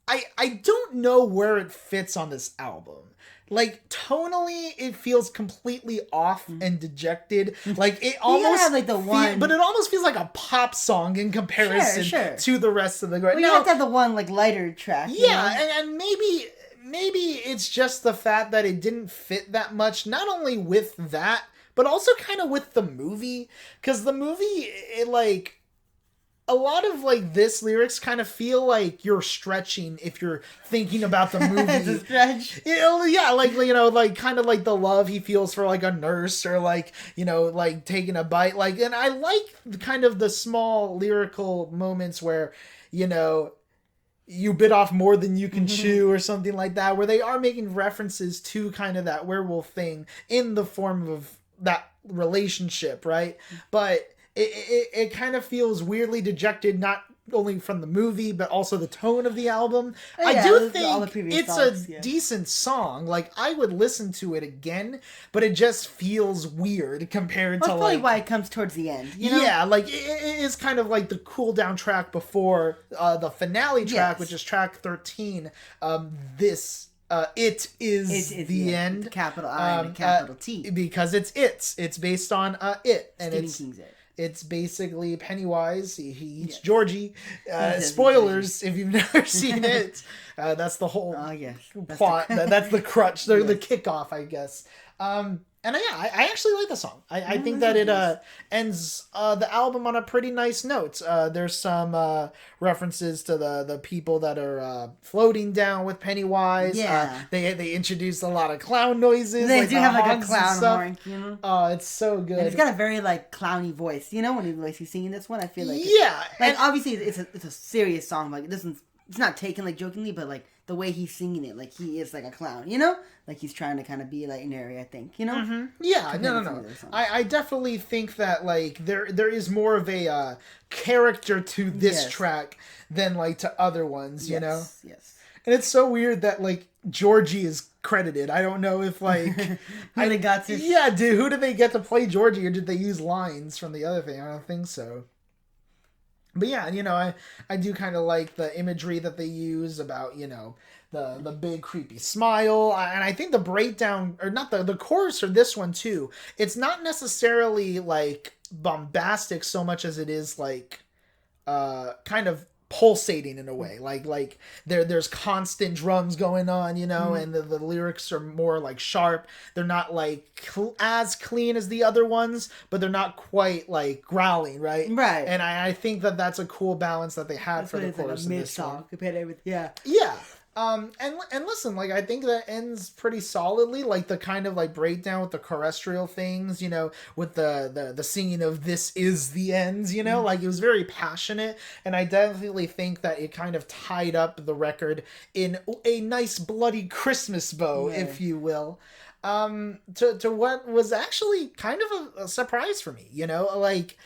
I don't know where it fits on this album. Like, tonally, it feels completely off and dejected. Like, it almost have, like, the one... but it almost feels like a pop song in comparison to the rest of the... Well, you have to have the one, like, lighter track. Yeah, and maybe it's just the fact that it didn't fit that much, not only with that, but also kind of with the movie. Because the movie, it, like... A lot of, like, this lyrics kind of feel like you're stretching if you're thinking about the movie. It's a stretch. Yeah, like, you know, like, kind of like the love he feels for, like, a nurse or, like, you know, like, taking a bite. Like, and I like kind of the small lyrical moments where, you know, you bit off more than you can chew or something like that, where they are making references to kind of that werewolf thing in the form of that relationship, right? But... It kind of feels weirdly dejected, not only from the movie, but also the tone of the album. Oh, yeah, I do think it's songs, a decent song. Like, I would listen to it again, but it just feels weird compared to, like... That's probably why it comes towards the end, you know? Yeah, like, it is kind of like the cool down track before the finale track, which is track 13. It is the end. Capital I and capital T. Because it's based on It. And Stephen King's It. It's basically Pennywise. He eats Georgie. Spoilers if you've never seen it. That's the whole plot. That's the crutch. The kickoff, I guess. And I actually like the song. I think that it ends the album on a pretty nice note. There's some references to the people that are floating down with Pennywise. Yeah. They introduced a lot of clown noises. They like do have like a clown horn, you know? Oh, it's so good. And it's got a very like clowny voice. You know, when he's singing this one, I feel like obviously it's a serious song. Like it's not taken like jokingly, but like the way he's singing it, like he is like a clown, you know? Like he's trying to kind of be like Neri, I think, you know? Mm-hmm. Yeah, no. I definitely think that like there is more of a character to this track than like to other ones, you know? Yes. And it's so weird that like Georgie is credited. I don't know if like they got to... Yeah, dude, who did they get to play Georgie, or did they use lines from the other thing? I don't think so. But yeah, you know, I do kind of like the imagery that they use about, you know, the big creepy smile. And I think the breakdown, or not the chorus or this one too, it's not necessarily like bombastic so much as it is like kind of pulsating in a way. Like there's constant drums going on, you know, and the lyrics are more like sharp. They're not like as clean as the other ones, but they're not quite like growling, right? Right. And I think that that's a cool balance that they had for the chorus like of this song. Compared to everything. Yeah. Yeah. And listen, like, I think that ends pretty solidly, like, the kind of, like, breakdown with the terrestrial things, you know, with the singing of This Is the End, you know, like, it was very passionate, and I definitely think that it kind of tied up the record in a nice bloody Christmas bow, if you will. To what was actually kind of a surprise for me, you know, like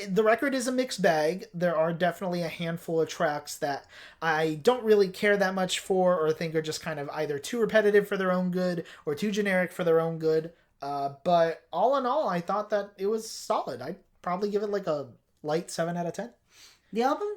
the record is a mixed bag. There are definitely a handful of tracks that I don't really care that much for, or think are just kind of either too repetitive for their own good or too generic for their own good. But all in all, I thought that it was solid. I'd probably give it like a light 7 out of 10. The album,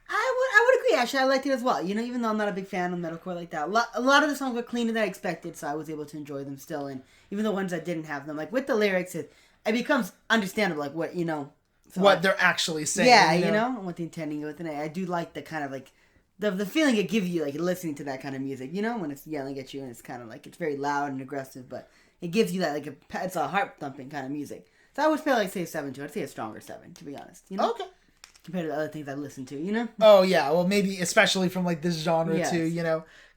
I would agree. Actually, I liked it as well. Even though I'm not a big fan of metalcore like that, a lot of the songs were cleaner than I expected, so I was able to enjoy them still. And even the ones that didn't have them, like with the lyrics, it becomes understandable, like what So what they're actually saying. Yeah, what they're intending with it. I do like the kind of like the feeling it gives you, like listening to that kind of music. When it's yelling at you and it's kind of like it's very loud and aggressive, but it gives you that like it's a heart thumping kind of music. So I would feel like say 7 to it. I'd say a stronger 7, to be honest. Okay. Compared to the other things I listen to, Oh yeah, well maybe especially from like this genre too,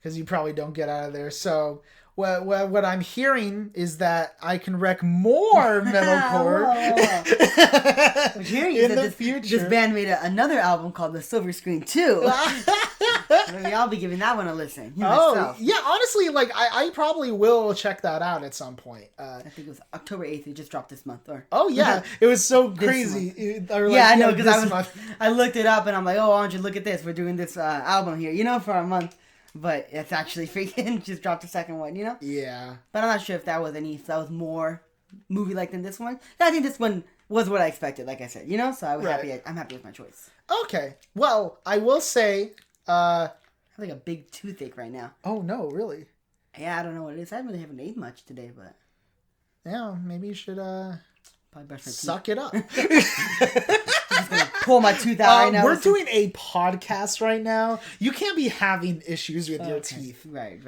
because you probably don't get out of there. So what I'm hearing is that I can wreck more metalcore What you're hearing is that this band made another album called The Silver Screen 2. Maybe I'll be giving that one a listen. Myself. Yeah, honestly, like I probably will check that out at some point. I think it was October 8th. It just dropped this month. Oh yeah, it was so crazy. I know, because I looked it up and I'm like, oh, why don't you look at this? We're doing this album here, for a month. But it's actually freaking just dropped the second one, Yeah. But I'm not sure if that was more movie-like than this one. I think this one was what I expected, like I said, So I was happy. I'm happy with my choice. Okay. Well, I will say... I have like a big toothache right now. Oh, no, really? Yeah, I don't know what it is. I really haven't ate much today, but... Yeah, maybe you should, probably brush my teeth. Suck it up. I'm just gonna pull my tooth out right now. We're doing a podcast right now. You can't be having issues with your teeth. Right.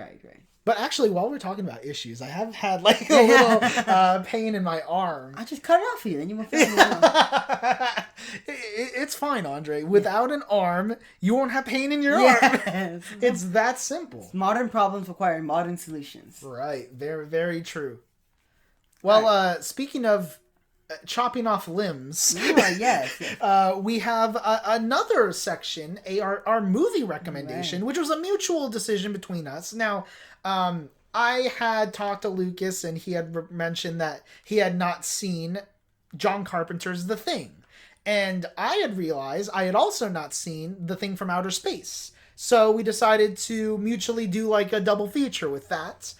But actually, while we're talking about issues, I have had like a little pain in my arm. I just cut it off for you, then you won't feel it. It's fine, Andre. Without an arm, you won't have pain in your arm. It's that simple. Modern problems require modern solutions. Right. Very, very true. Well, speaking of chopping off limbs, yes. We have another section, our movie recommendation, which was a mutual decision between us. Now, I had talked to Lucas, and he had mentioned that he had not seen John Carpenter's The Thing. And I had realized I had also not seen The Thing from Outer Space. So we decided to mutually do like a double feature with that.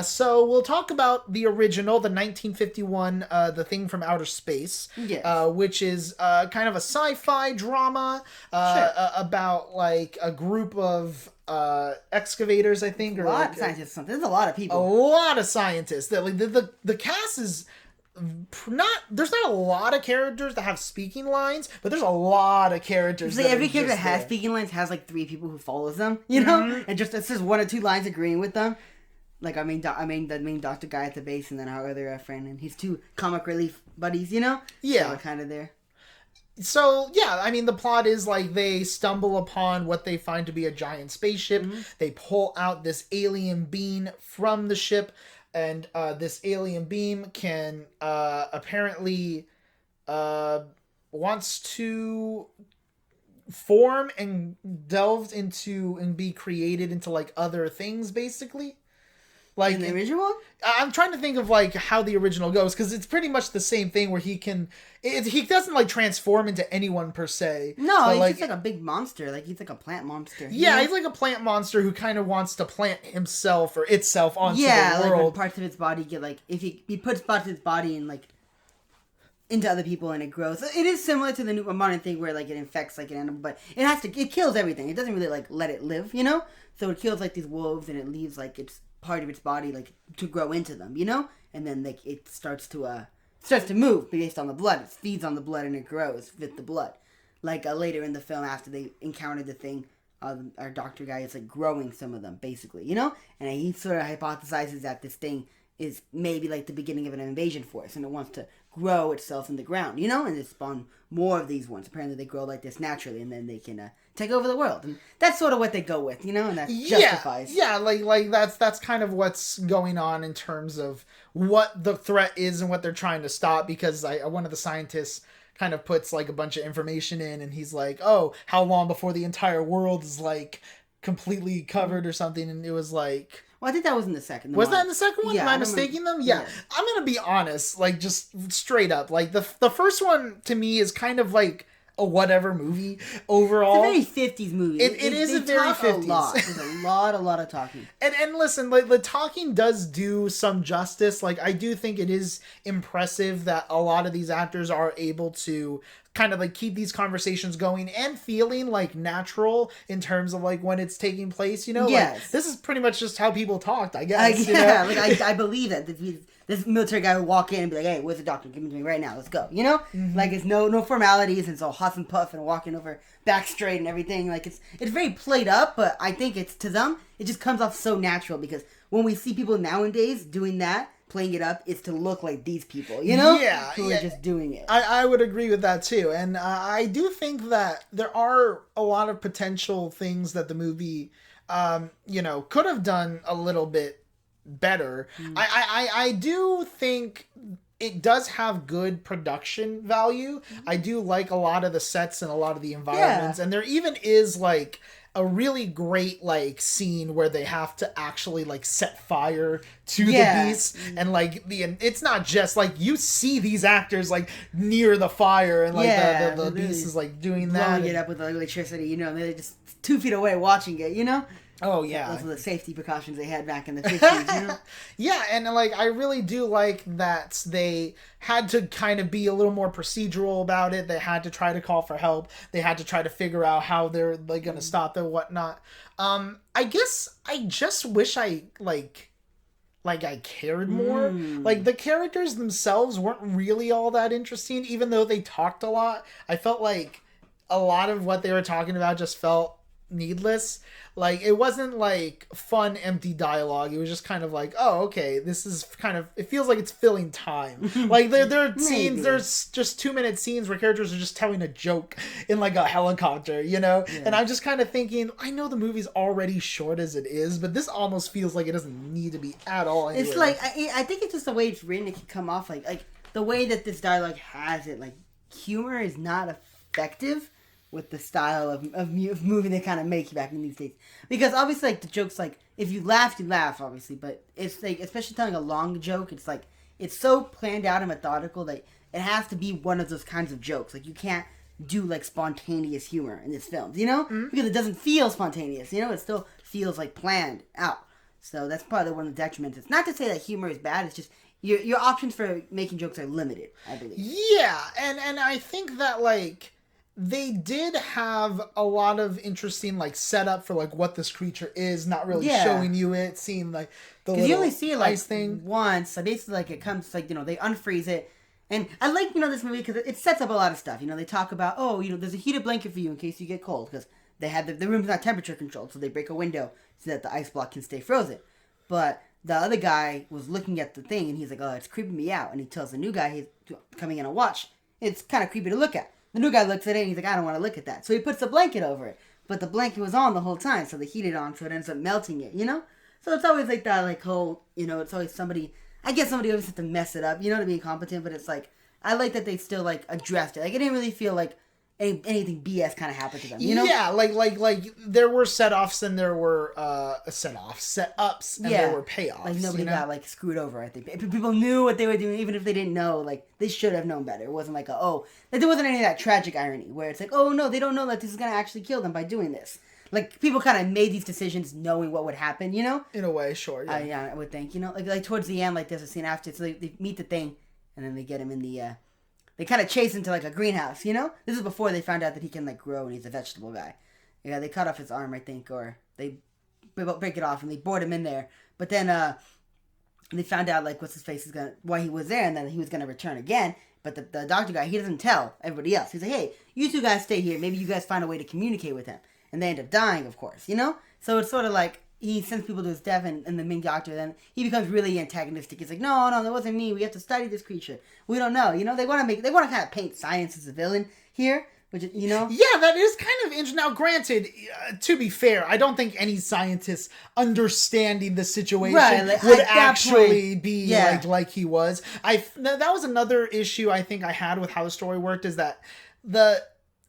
So we'll talk about the original, the 1951 The Thing from Outer Space, which is kind of a sci-fi drama about like a group of excavators, I think, or a lot of scientists. There's a lot of people. A lot of scientists. That like the cast is there's not a lot of characters that have speaking lines, but there's a lot of characters. Like every character that has speaking lines has like 3 people who follows them, and just it's just 1 or 2 lines agreeing with them. Like the main doctor guy at the base, and then our other friend and his 2 comic relief buddies, Yeah, so kind of there. So yeah, I mean the plot is like they stumble upon what they find to be a giant spaceship. Mm-hmm. They pull out this alien beam from the ship, and this alien beam can apparently wants to form and delved into and be created into like other things, basically. Like in the original one? I'm trying to think of like how the original goes, because it's pretty much the same thing where he doesn't like transform into anyone per se. No, he's just like a big monster. Like he's like a plant monster. Yeah, he's like a plant monster who kind of wants to plant himself or itself onto the world. Like when parts of its body get like, if he puts parts of its body in like into other people and it grows. It is similar to the new modern thing where like it infects like an animal, but it kills everything. It doesn't really like let it live, So it kills like these wolves and it leaves like its part of its body like to grow into them, and then like it starts to move based on the blood. It feeds on the blood and it grows with the blood. Like later in the film, after they encountered the thing, our doctor guy is like growing some of them basically, and he sort of hypothesizes that this thing is maybe like the beginning of an invasion force, and it wants to grow itself in the ground, and it spawn more of these ones. Apparently they grow like this naturally, and then they can take over the world, and that's sort of what they go with, and that justifies. Yeah, like that's kind of what's going on in terms of what the threat is and what they're trying to stop. Because one of the scientists kind of puts like a bunch of information in, and he's like, "Oh, how long before the entire world is like completely covered or something?" And it was like. Well, I think that was in the second. Was that in the second one? Yeah, Am I mistaking them? Yeah. I'm going to be honest, like, just straight up. Like, the first one, to me, is kind of like a whatever movie overall. It's a very 50s movie. It is a very 50s. There's a lot of talking. And listen, like the talking does do some justice. Like I do think it is impressive that a lot of these actors are able to kind of like keep these conversations going and feeling like natural in terms of like when it's taking place, you know? Yes. Like this is pretty much just how people talked, I guess. Yeah, like I believe that this military guy would walk in and be like, "Hey, where's the doctor? Give me to me right now. Let's go." You know, like it's no formalities, and it's all huff and puff and walking over back straight and everything. Like it's very played up, but I think it's to them it just comes off so natural because when we see people nowadays doing that, playing it up, it's to look like these people, you know? Yeah. Who are just doing it. I would agree with that too. And I do think that there are a lot of potential things that the movie, could have done a little bit better. I do think it does have good production value. I do like a lot of the sets and a lot of the environments. And there even is like a really great like scene where they have to actually like set fire to the beast and like it's not just like you see these actors like near the fire and like the beast is like doing that blowing it up with electricity, you know, and they're just 2 feet away watching it, you know. Oh yeah, those were the safety precautions they had back in the 50s, you know. Yeah, and like I really do like that they had to kind of be a little more procedural about it. They had to try to call for help. They had to try to figure out how they're like going to stop it, whatnot. I guess I just wish I I cared more. Like the characters themselves weren't really all that interesting, even though they talked a lot. I felt like a lot of what they were talking about just felt needless. Like it wasn't like fun empty dialogue. It was just kind of like, oh okay, this is kind of, it feels like it's filling time. Like there are scenes, there's just 2-minute scenes where characters are just telling a joke in like a helicopter, you know. And I'm just kind of thinking, I know the movie's already short as it is, but this almost feels like it doesn't need to be at all anyway. It's like I think it's just the way it's written. It can come off like the way that this dialogue has it, like humor is not effective with the style of movie they kind of make back in these days. Because obviously, like, the joke's like, if you laugh, obviously. But it's like, especially telling a long joke, it's like, it's so planned out and methodical that it has to be one of those kinds of jokes. Like, you can't do, like, spontaneous humor in this film, you know? Because it doesn't feel spontaneous, you know? It still feels, like, planned out. So that's probably one of the detriments. It's not to say that humor is bad, it's just, your options for making jokes are limited, I believe. Yeah, and I think that, like, they did have a lot of interesting like setup for like what this creature is, not really showing you it, seeing like the little you only see it like thing once. So basically, like it comes like, you know, they unfreeze it, and I like, you know, this movie because it sets up a lot of stuff. You know, they talk about, oh, you know, there's a heated blanket for you in case you get cold because they have the room's not temperature controlled, so they break a window so that the ice block can stay frozen. But the other guy was looking at the thing and he's like, oh, it's creeping me out, and he tells the new guy he's coming in to watch, it's kind of creepy to look at. The new guy looks at it and he's like, I don't want to look at that. So he puts the blanket over it. But the blanket was on the whole time, so they heat it on, so it ends up melting it, you know? So it's always like that, like, whole, you know, it's always somebody, I guess somebody always has to mess it up, you know, to be incompetent, but it's like, I like that they still, like, addressed it. Like, it didn't really feel like anything BS kind of happened to them, you know? Yeah, like there were set-offs and there were set-ups and there were payoffs. Like nobody got like screwed over, I think. People knew what they were doing, even if they didn't know, like they should have known better. It wasn't like like there wasn't any of that tragic irony where it's like, oh no, they don't know that this is gonna actually kill them by doing this. Like people kind of made these decisions knowing what would happen, you know? In a way, sure, yeah. I would think, you know? Like towards the end, like there's a scene after, so they meet the thing and then they get him in the they kind of chase him to like a greenhouse, you know? This is before they found out that he can like grow and he's a vegetable guy. Yeah, they cut off his arm, I think, or they break it off and they board him in there. But then they found out like why he was there and then he was gonna return again. But the doctor guy, he doesn't tell everybody else. He's like, hey, you two guys stay here. Maybe you guys find a way to communicate with him. And they end up dying, of course, you know? So it's sort of like he sends people to his death and the main doctor, then he becomes really antagonistic. He's like, no, that wasn't me. We have to study this creature. We don't know. You know, they want to kind of paint science as a villain here, which, you know? Yeah, that is kind of interesting. Now, granted, to be fair, I don't think any scientist understanding the situation would actually be like he was. That was another issue I think I had with how the story worked, is that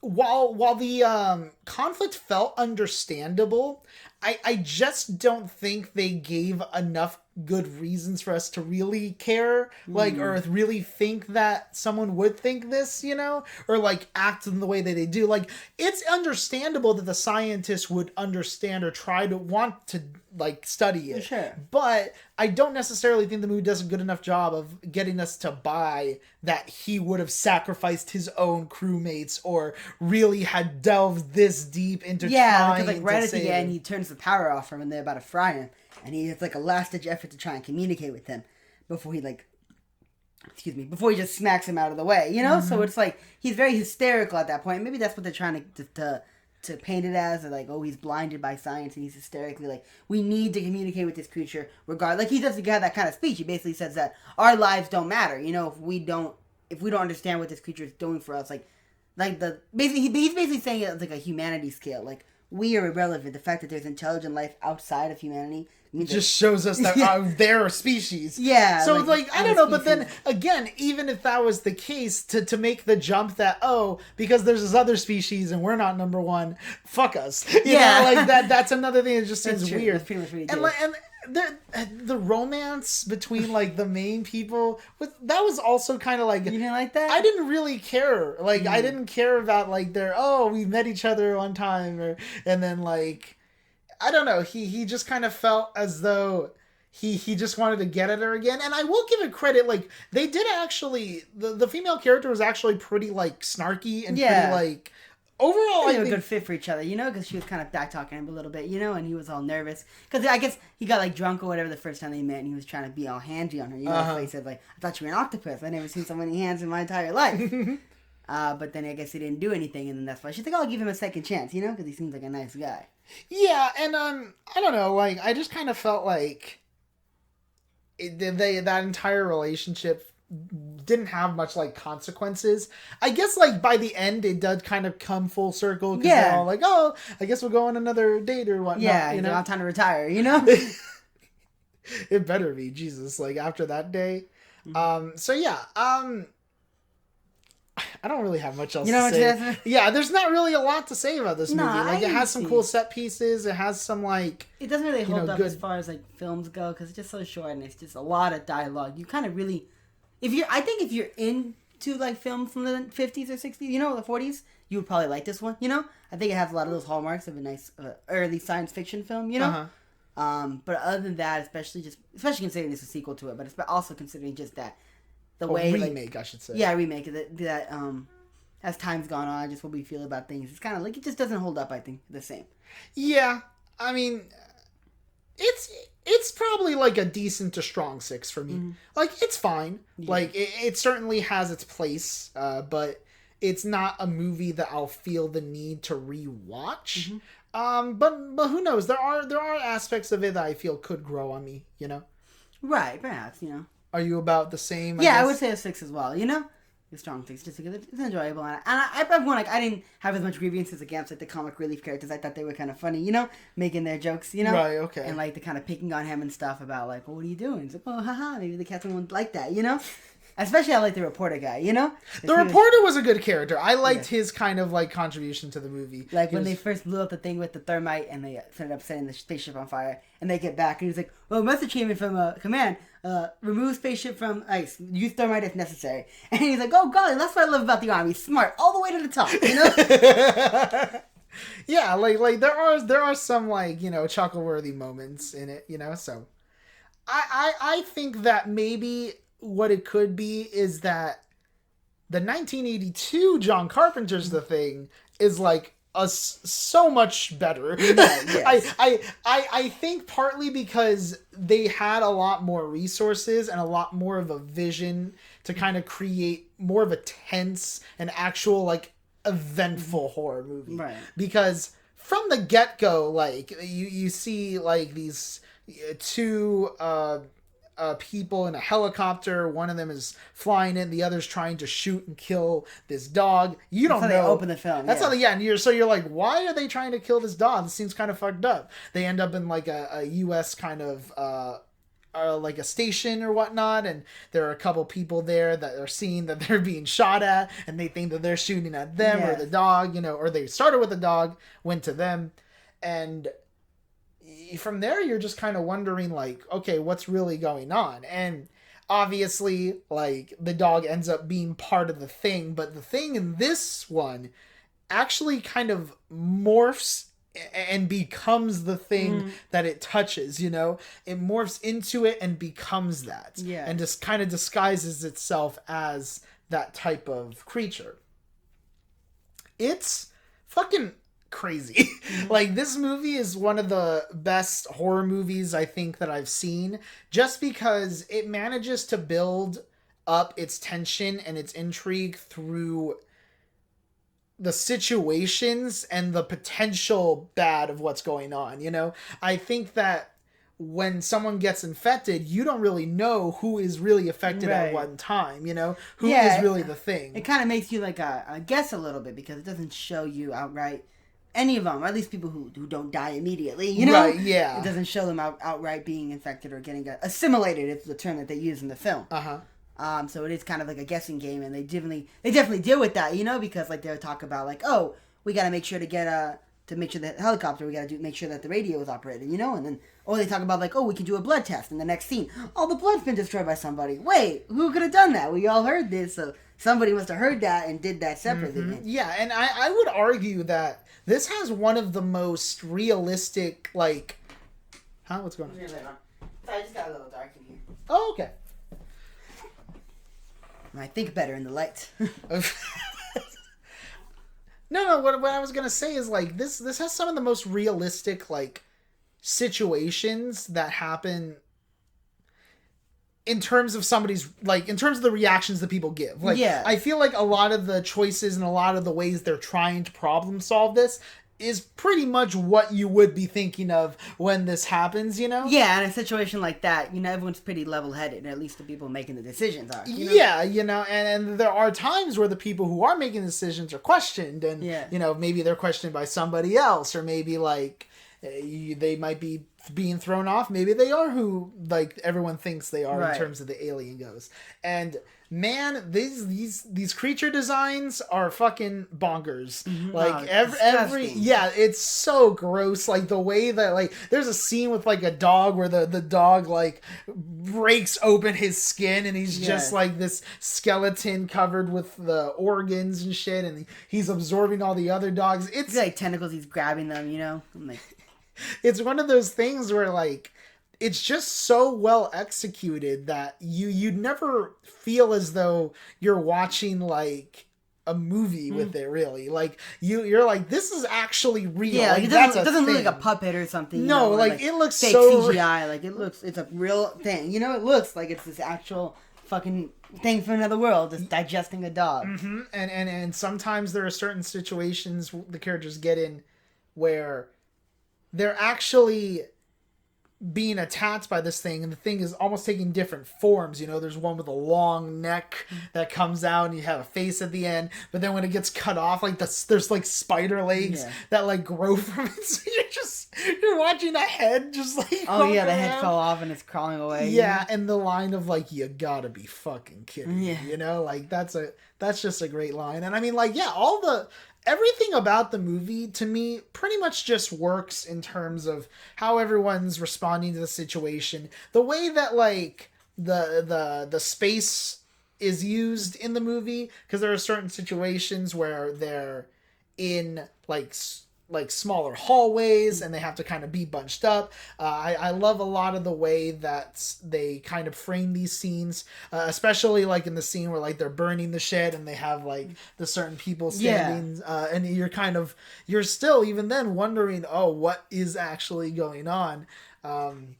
while the conflict felt understandable, I just don't think they gave enough good reasons for us to really care, like, or really think that someone would think this, you know, or like act in the way that they do. Like, it's understandable that the scientists would understand or try to want to like study it. Sure. But I don't necessarily think the movie does a good enough job of getting us to buy that he would have sacrificed his own crewmates or really had delved this deep into trying because like right to at save the end, him. he turns the power off from when they're about to fry him, and he has like a last ditch effort to try and communicate with him before he before he just smacks him out of the way, you know. So it's like he's very hysterical at that point. Maybe that's what they're trying to paint it as, or like, oh, he's blinded by science and he's hysterically like, we need to communicate with this creature regardless. Like, he doesn't have that kind of speech. He basically says that our lives don't matter, you know, if we don't understand what this creature is doing for us, he's basically saying it like a humanity scale, like, we are irrelevant. The fact that there's intelligent life outside of humanity means Just shows us that they're a species. Yeah. So like I don't know, but then again, even if that was the case, to make the jump that, oh, because there's this other species and we're not number one, fuck us. You know, like that's another thing that just seems weird. That's pretty much what he and the romance between like the main people that was also kind of like, you didn't like that? I didn't really care. Like I didn't care about like we met each other one time, and then like I don't know, he just kind of felt as though he just wanted to get at her again. And I will give it credit, like they did actually, the female character was actually pretty like snarky and pretty like, overall, I think a good fit for each other, you know, because she was kind of back talking him a little bit, you know, and he was all nervous because I guess he got like drunk or whatever the first time they met, and he was trying to be all handy on her, you know. So he said like, I thought you were an octopus. I never seen so many hands in my entire life. But then I guess he didn't do anything, and then that's why she's like, I'll give him a second chance, you know, because he seems like a nice guy. Yeah, and I don't know, like I just kind of felt like that entire relationship didn't have much like consequences. I guess like by the end it does kind of come full circle because they're all like, oh, I guess we'll go on another date or whatnot. Yeah, you know, I'm time to retire, you know. It better be, Jesus, like after that day. So yeah, I don't really have much else to say. Yeah, there's not really a lot to say about this movie. Like, it has some cool set pieces. It has some, like... It doesn't really hold up as far as, like, films go, because it's just so short, and it's just a lot of dialogue. You kind of really... I think if you're into, like, films from the 50s or 60s, you know, the 40s, you would probably like this one, you know? I think it has a lot of those hallmarks of a nice early science fiction film, you know? But other than that, especially considering it's a sequel to it, but also considering just that remake, I should say. Yeah, remake that as time's gone on, just what we feel about things. It's kind of like it just doesn't hold up, I think, the same. Yeah, I mean, it's probably like a decent to strong 6 for me. Like, it's fine. Yeah. Like, it certainly has its place, but it's not a movie that I'll feel the need to rewatch. But who knows? There are aspects of it that I feel could grow on me, you know? Right, perhaps, you know. Are you about the same? I would say a 6 as well, you know? A strong 6, just because it's enjoyable. And I didn't have as much grievances against, like, the comic relief characters. I thought they were kind of funny, you know? Making their jokes, you know? Right, okay. And, like, the kind of picking on him and stuff about, like, well, what are you doing? It's like, oh, haha, maybe the cats won't like that, you know? Especially I like the reporter guy, you know? The reporter was a good character. I liked his kind of, like, contribution to the movie. Like, when they first blew up the thing with the thermite and they ended up setting the spaceship on fire, and they get back, and he's like, well, message came in from command, remove spaceship from ice, use thermite if necessary. And he's like, oh, golly, that's what I love about the Army. Smart, all the way to the top, you know? Yeah, like there are some, like, you know, chuckle-worthy moments in it, you know? So, I think that maybe... what it could be is that the 1982 John Carpenter's The Thing is like so much better. Yes. I think partly because they had a lot more resources and a lot more of a vision to kind of create more of a tense and actual like eventful horror movie. Right. Because from the get-go, like you see like these two people in a helicopter. One of them is flying in, the other's trying to shoot and kill this dog. You don't know. That's how they open the film. That's how and you're like, why are they trying to kill this dog? This seems kind of fucked up. They end up in like a U.S. kind of like a station or whatnot, and there are a couple people there that are seeing that they're being shot at, and they think that they're shooting at them or the dog, you know, or they started with the dog, went to them, and from there, you're just kind of wondering, like, okay, what's really going on? And obviously, like, the dog ends up being part of the thing, but the thing in this one actually kind of morphs and becomes the thing that it touches, you know? It morphs into it and becomes that. Yeah. And just kind of disguises itself as that type of creature. It's fucking crazy. Like, this movie is one of the best horror movies I think that I've seen, just because it manages to build up its tension and its intrigue through the situations and the potential bad of what's going on, you know? I think that when someone gets infected, you don't really know who is really affected at one time, you know? Who is really the thing. It kind of makes you, like, guess a little bit, because it doesn't show you outright any of them, or at least people who don't die immediately, you know? Right, yeah. It doesn't show them outright being infected or getting assimilated, is the term that they use in the film. So it is kind of like a guessing game, and they definitely deal with that, you know, because, like, they'll talk about, like, oh, we got to make sure to get to make sure that the helicopter, we got to make sure that the radio is operating, you know, and then, they talk about, like, oh, we can do a blood test in the next scene. Oh, the blood's been destroyed by somebody. Wait, who could have done that? We all heard this, so somebody must have heard that and did that separately. Yeah, and I would argue that this has one of the most realistic, like... Huh? What's going on? I just got a little dark in here. Oh, okay. I think better in the light. No, what I was going to say is, like, this has some of the most realistic, like, situations that happen in terms of somebody's, like, in terms of the reactions that people give. Like, yeah. I feel like a lot of the choices and a lot of the ways they're trying to problem solve this is pretty much what you would be thinking of when this happens, you know? Yeah, in a situation like that, you know, everyone's pretty level-headed, at least the people making the decisions are. You know? Yeah, you know, and there are times where the people who are making decisions are questioned, and, you know, maybe they're questioned by somebody else, or maybe, like, they might be being thrown off. Maybe they are who, like, everyone thinks they are in terms of the alien goes. And man, these creature designs are fucking bonkers. Like, every it's so gross. Like, the way that, like, there's a scene with, like, a dog where the dog, like, breaks open his skin, and he's just like this skeleton covered with the organs and shit, and he's absorbing all the other dogs. It's like tentacles, he's grabbing them, you know? I'm like... It's one of those things where, like, it's just so well executed that you'd never feel as though you're watching, like, a movie with it, really. Like, you're like, this is actually real. Yeah, like, it doesn't look like a puppet or something. No, like, it looks fake so... CGI. Like, it's a real thing. You know, it looks like it's this actual fucking thing from another world, just digesting a dog. And sometimes there are certain situations the characters get in where they're actually being attacked by this thing, and the thing is almost taking different forms. You know, there's one with a long neck that comes out, and you have a face at the end, but then when it gets cut off, like, there's like spider legs that, like, grow from it, so you're watching a head just, like, the head fell off and it's crawling away. Yeah, and the line of, like, you gotta be fucking kidding me, you know? Like, that's just a great line. And I mean, like, everything about the movie, to me, pretty much just works in terms of how everyone's responding to the situation. The way that, like, the space is used in the movie, because there are certain situations where they're in, like smaller hallways and they have to kind of be bunched up. I love a lot of the way that they kind of frame these scenes, especially, like, in the scene where, like, they're burning the shed and they have, like, the certain people standing, and you're still even then wondering, oh, what is actually going on?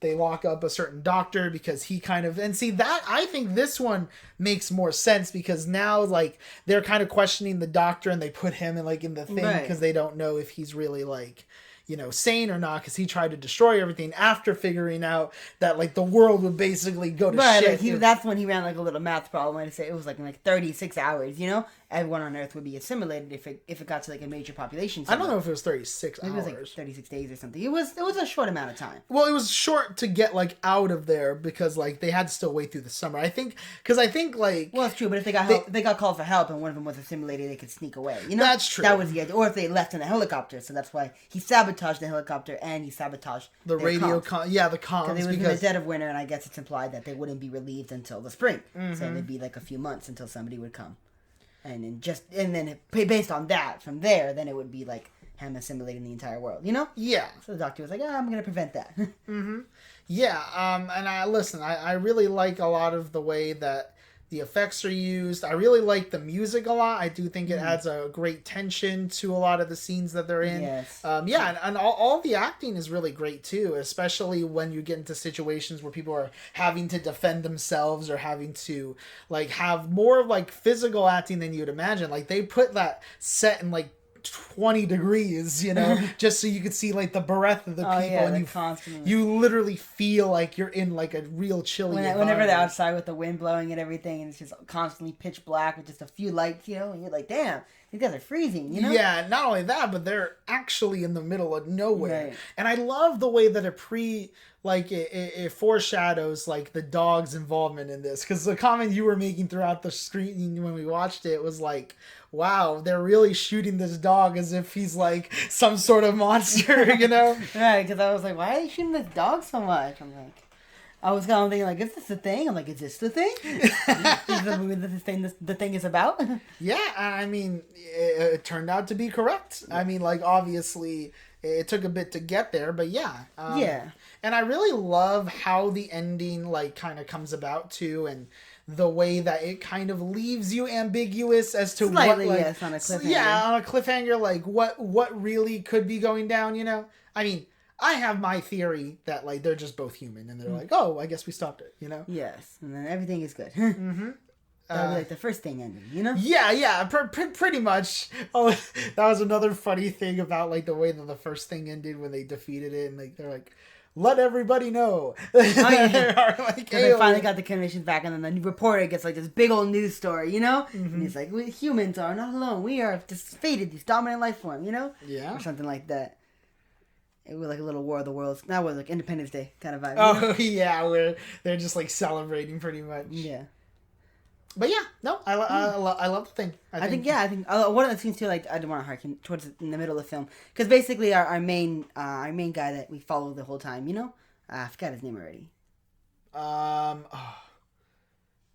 They lock up a certain doctor because he kind of, and see that, I think this one makes more sense, because now, like, they're kind of questioning the doctor and they put him in, like, in the thing because they don't know if he's really, like, you know, sane or not, because he tried to destroy everything after figuring out that, like, the world would basically go to shit. Like, that's when he ran, like, a little math problem. I'd say it was like in, like, 36 hours, you know? Everyone on Earth would be assimilated if it got to, like, a major population center. I don't know if it was 36 hours. It was like 36 days or something. It was a short amount of time. Well, it was short to get, like, out of there because, like, they had to still wait through the summer. I think like... Well, it's true, but if they got help, they got called for help and one of them was assimilated, they could sneak away. You know? That's true. That was the idea. Or if they left in a helicopter, so that's why he sabotaged sabotaged the helicopter and he sabotaged the their radio comms. the comms, Because it was in the dead of winter, and I guess it's implied that they wouldn't be relieved until the spring. So it'd be like a few months until somebody would come. And then based on that, from there, then it would be like him assimilating the entire world, you know? Yeah. So the doctor was like, I'm going to prevent that. Yeah, and I really like a lot of the way that the effects are used. I really like the music a lot. I do think it adds a great tension to a lot of the scenes that they're in. Yes. And all the acting is really great too, especially when you get into situations where people are having to defend themselves or having to like have more like physical acting than you'd imagine. Like they put that set in like 20 degrees, you know, just so you could see like the breath of the people, and you literally feel like you're in like a real chilly whenever they're outside with the wind blowing and everything, and it's just constantly pitch black with just a few lights, you know, and you're like, damn, these guys are freezing, you know? Yeah, not only that, but they're actually in the middle of nowhere. Right. And I love the way that it foreshadows like the dog's involvement in this, because the comment you were making throughout the screening when we watched it was like, wow, they're really shooting this dog as if he's like some sort of monster, you know? Right, because I was like, why are they shooting this dog so much? I was kind of thinking, like, is this the thing? I'm like, is this the thing? Is the movie that the thing is about? Yeah, I mean, it turned out to be correct. Yeah. I mean, like, obviously, it took a bit to get there, but yeah. Yeah. And I really love how the ending, like, kind of comes about, too, and the way that it kind of leaves you ambiguous as to slightly, what, like, yes, on a cliffhanger. Yeah, on a cliffhanger, like, what really could be going down, you know? I mean, I have my theory that, like, they're just both human, and they're like, oh, I guess we stopped it, you know? Yes, and then everything is good. Mm-hmm. That would be like the first thing ending, you know? Yeah, pretty much. Oh, that was another funny thing about, like, the way that the first thing ended when they defeated it, and, like, they're like, let everybody know. Oh, yeah. Like, they finally got the conditions back, and then the reporter gets like this big old news story, you know? Mm-hmm. And he's like, we humans are not alone. We are defeated, this dominant life form, you know? Yeah. Or something like that. It was like a little War of the Worlds. That was like Independence Day kind of vibe. Oh, you know? Yeah, where they're just like celebrating pretty much. Yeah. But yeah, no, I love the thing. I think one of the scenes too, like I didn't want to harken towards in the middle of the film, because basically our main guy that we follow the whole time, you know, I forgot his name already.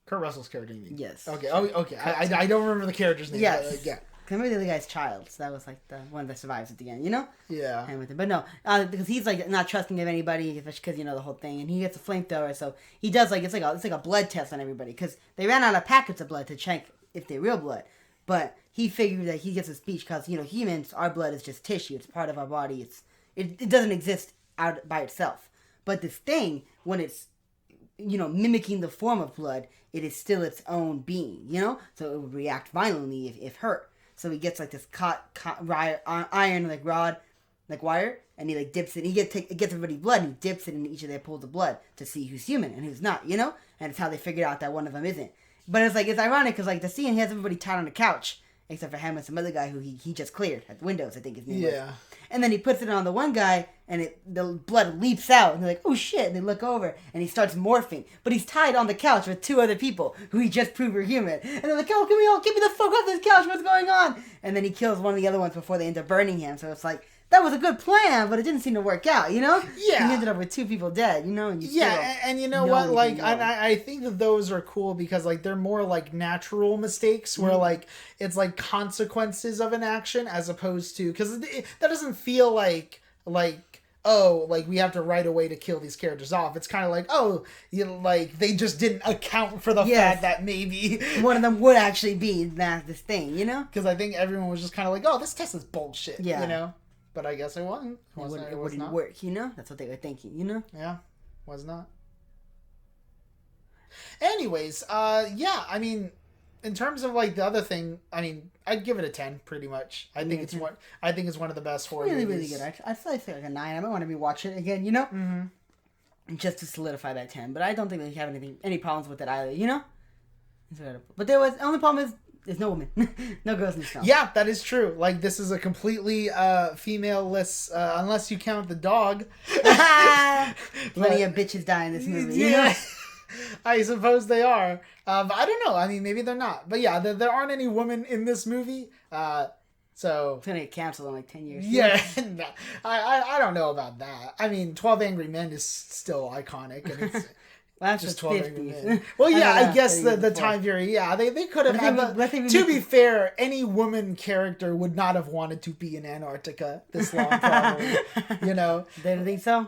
Kurt Russell's character, you mean? Yes. Okay. Oh, okay. I don't remember the character's name. Yes. But, yeah. Because maybe the other guy's child, so that was like the one that survives at the end, you know? Yeah. But no, because he's like not trusting of anybody, because you know the whole thing, and he gets a flamethrower, so he does like it's like a blood test on everybody, because they ran out of packets of blood to check if they're real blood, but he figured that he gets a speech because you know humans, our blood is just tissue, it's part of our body, it doesn't exist out by itself, but this thing when it's you know mimicking the form of blood, it is still its own being, you know, so it would react violently if hurt. So he gets like this iron like rod, like wire, and he like dips it. He gets everybody's blood and he dips it in each of their pools of blood to see who's human and who's not, you know. And it's how they figured out that one of them isn't. But it's ironic because like the scene he has everybody tied on the couch except for him and some other guy who he just cleared at the windows. I think his name was. Yeah. And then he puts it on the one guy, and the blood leaps out, and they're like, "Oh shit!" And they look over, and he starts morphing. But he's tied on the couch with two other people who he just proved were human. And they're like, "Oh, can we all get me the fuck off this couch? What's going on?" And then he kills one of the other ones before they end up burning him. So it's like that was a good plan, but it didn't seem to work out. You know? Yeah. He ended up with two people dead. You know? And and you know what? Like, I think that those are cool because like they're more like natural mistakes where like it's like consequences of an action as opposed to because that doesn't feel like oh, like we have to right away to kill these characters off. It's kind of like, oh, you know, like they just didn't account for the fact that maybe one of them would actually be this thing, you know? Because I think everyone was just kind of like, oh, this test is bullshit, you know? But I guess it wasn't. It wouldn't work, you know? That's what they were thinking, you know? Yeah, was not. Anyways, yeah, I mean, in terms of like the other thing, I mean, I'd give it a 10 pretty much. I think it's one of the best horror movies. Really good. I'd say like a 9. I might want to rewatch it again, you know? Mm-hmm. Just to solidify that 10. But I don't think they have any problems with it either, you know? But the only problem is there's no woman. No girls in this film. Yeah, that is true. Like, this is a completely female-less, unless you count the dog. Plenty of bitches die in this movie, you know? I suppose they are. I don't know. I mean, maybe they're not. But yeah, there aren't any women in this movie. So It's gonna get canceled in like 10 years. yeah, no, I don't know about that. I mean, 12 Angry Men is still iconic, and it's Well, that's just the 12 Angry 50s. Men. Well, yeah, don't I know, guess 30 the before. time period, yeah, they could have had, but to be fair, any woman character would not have wanted to be in Antarctica this long, probably, you know? They don't think so?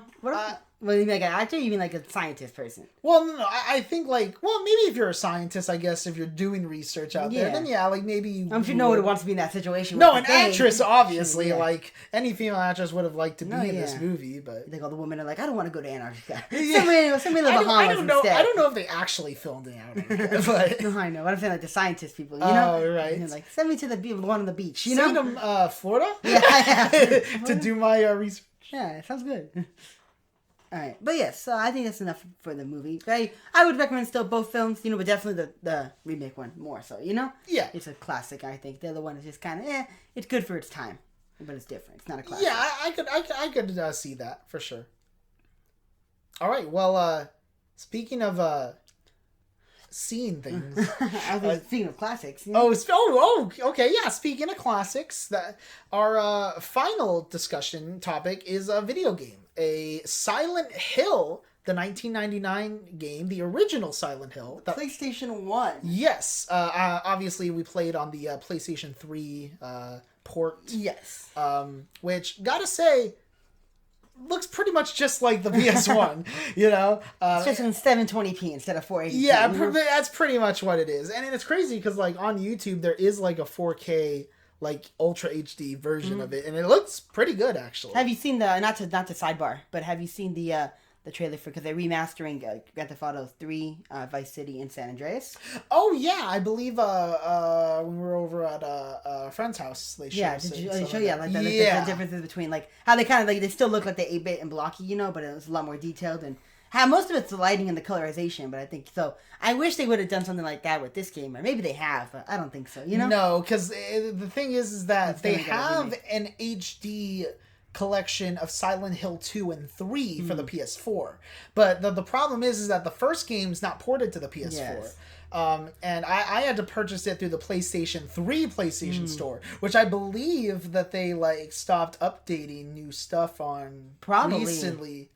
What do you mean, like an actor? Or you mean like a scientist person? Well, no, I think, like, well, maybe if you're a scientist, I guess, if you're doing research out there, Yeah. then yeah, like, maybe you... I'm sure no one wants to be in that situation. No, with an the thing. actress, obviously, Yeah. like, any female actress would have liked to be in this yeah. movie, but... Like all the women are like, I don't want to go to Antarctica. Yeah. Send me to the Bahamas I don't know. instead. I don't know if they actually filmed in Antarctica, but... No, I know. What I'm saying, like the scientist people, you know? Oh, right. And they're like, send me to the one on the beach, you Send know? them, Florida? Yeah. To do my research. Yeah, sounds good. All right, but yes, so I think that's enough for the movie. I would recommend still both films, you know, but definitely the remake one more so, you know? Yeah. It's a classic, I think. The other one is just kind of, it's good for its time, but it's different. It's not a classic. Yeah, I could see that, for sure. All right, well, speaking of seeing things... I was speaking of classics. You Oh, know? okay, yeah. Speaking of classics, that our final discussion topic is a video game, a Silent Hill, the 1999 game, the original Silent Hill. PlayStation 1. Yes, obviously we played on the PlayStation 3 port. Yes. Which, gotta say, looks pretty much just like the PS1, you know? It's just in 720p instead of 480p. Yeah, you know? that's pretty much what it is. And it's crazy because, like, on YouTube, there is, like, a 4K, like, Ultra HD version of it. And it looks pretty good, actually. Have you seen the, not to sidebar, but have you seen the trailer for, because they're remastering Grand Theft Auto 3, Vice City, and San Andreas? Oh, yeah, I believe when we were over at a friend's house, they showed Yeah, did you show like the differences between, like, how they kind of, like, they still look like the 8-bit and blocky, you know, but it was a lot more detailed, and how most of it's the lighting and the colorization, but I think, so, I wish they would have done something like that with this game, or maybe they have, but I don't think so, you know? No, because the thing is that they gonna get a have remake. an HD collection of Silent Hill 2 and 3 for the PS4. But the problem is that the first game's not ported to the PS4. Yes. And I had to purchase it through the PlayStation 3 PlayStation Store, which I believe that they, like, stopped updating new stuff on Probably. recently.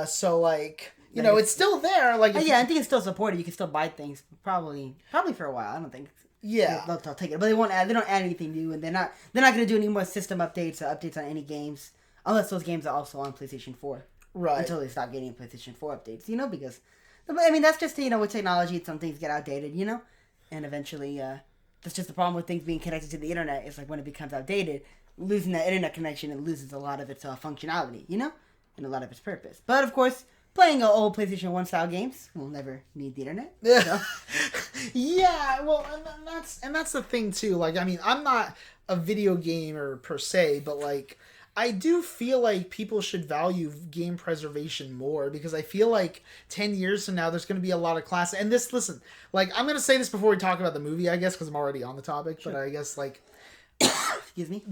So, like, you know, it's still there. Like, Yeah, I think it's still supported. You can still buy things, probably for a while. I don't think. yeah. They'll take it, but they won't add. They don't add anything new, and they're not going to do any more system updates or updates on any games unless those games are also on PlayStation 4. Right. Until they stop getting PlayStation 4 updates, you know, because I mean that's just, you know, with technology, some things get outdated, you know, and eventually that's just the problem with things being connected to the internet. It's like when it becomes outdated, losing that internet connection, it loses a lot of its functionality, you know, and a lot of its purpose. But of course, playing old PlayStation 1 style games will never need the internet. So. Yeah, well, and that's the thing too. Like, I mean, I'm not a video gamer per se, but, like, I do feel like people should value game preservation more, because I feel like 10 years from now there's going to be a lot of class. And this, listen, like, I'm going to say this before we talk about the movie, I guess, because I'm already on the topic. Sure. But I guess, like, excuse me,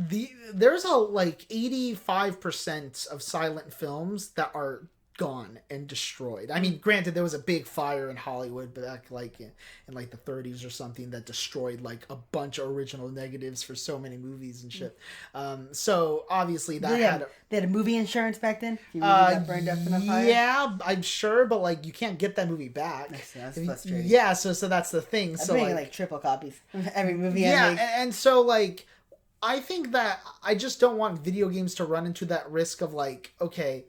there's like 85% of silent films that are gone and destroyed. I mean, granted, there was a big fire in Hollywood back, like, in like the 30s or something, that destroyed, like, a bunch of original negatives for so many movies and shit. So obviously that they had a movie insurance back then. Got burned up in the fire. Yeah, I'm sure, but, like, you can't get that movie back. That's frustrating. Yeah, so that's the thing. I'm so making like triple copies of every movie. Yeah, I make. And so, like, I think that I just don't want video games to run into that risk of, like, okay,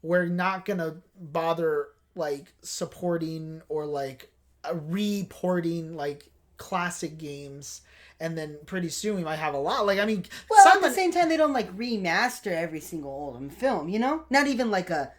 we're not gonna bother, like, supporting or, like, reporting, like, classic games, and then pretty soon we might have a lot. Like, I mean, well, at the same time, they don't, like, remaster every single old film, you know? Not even like a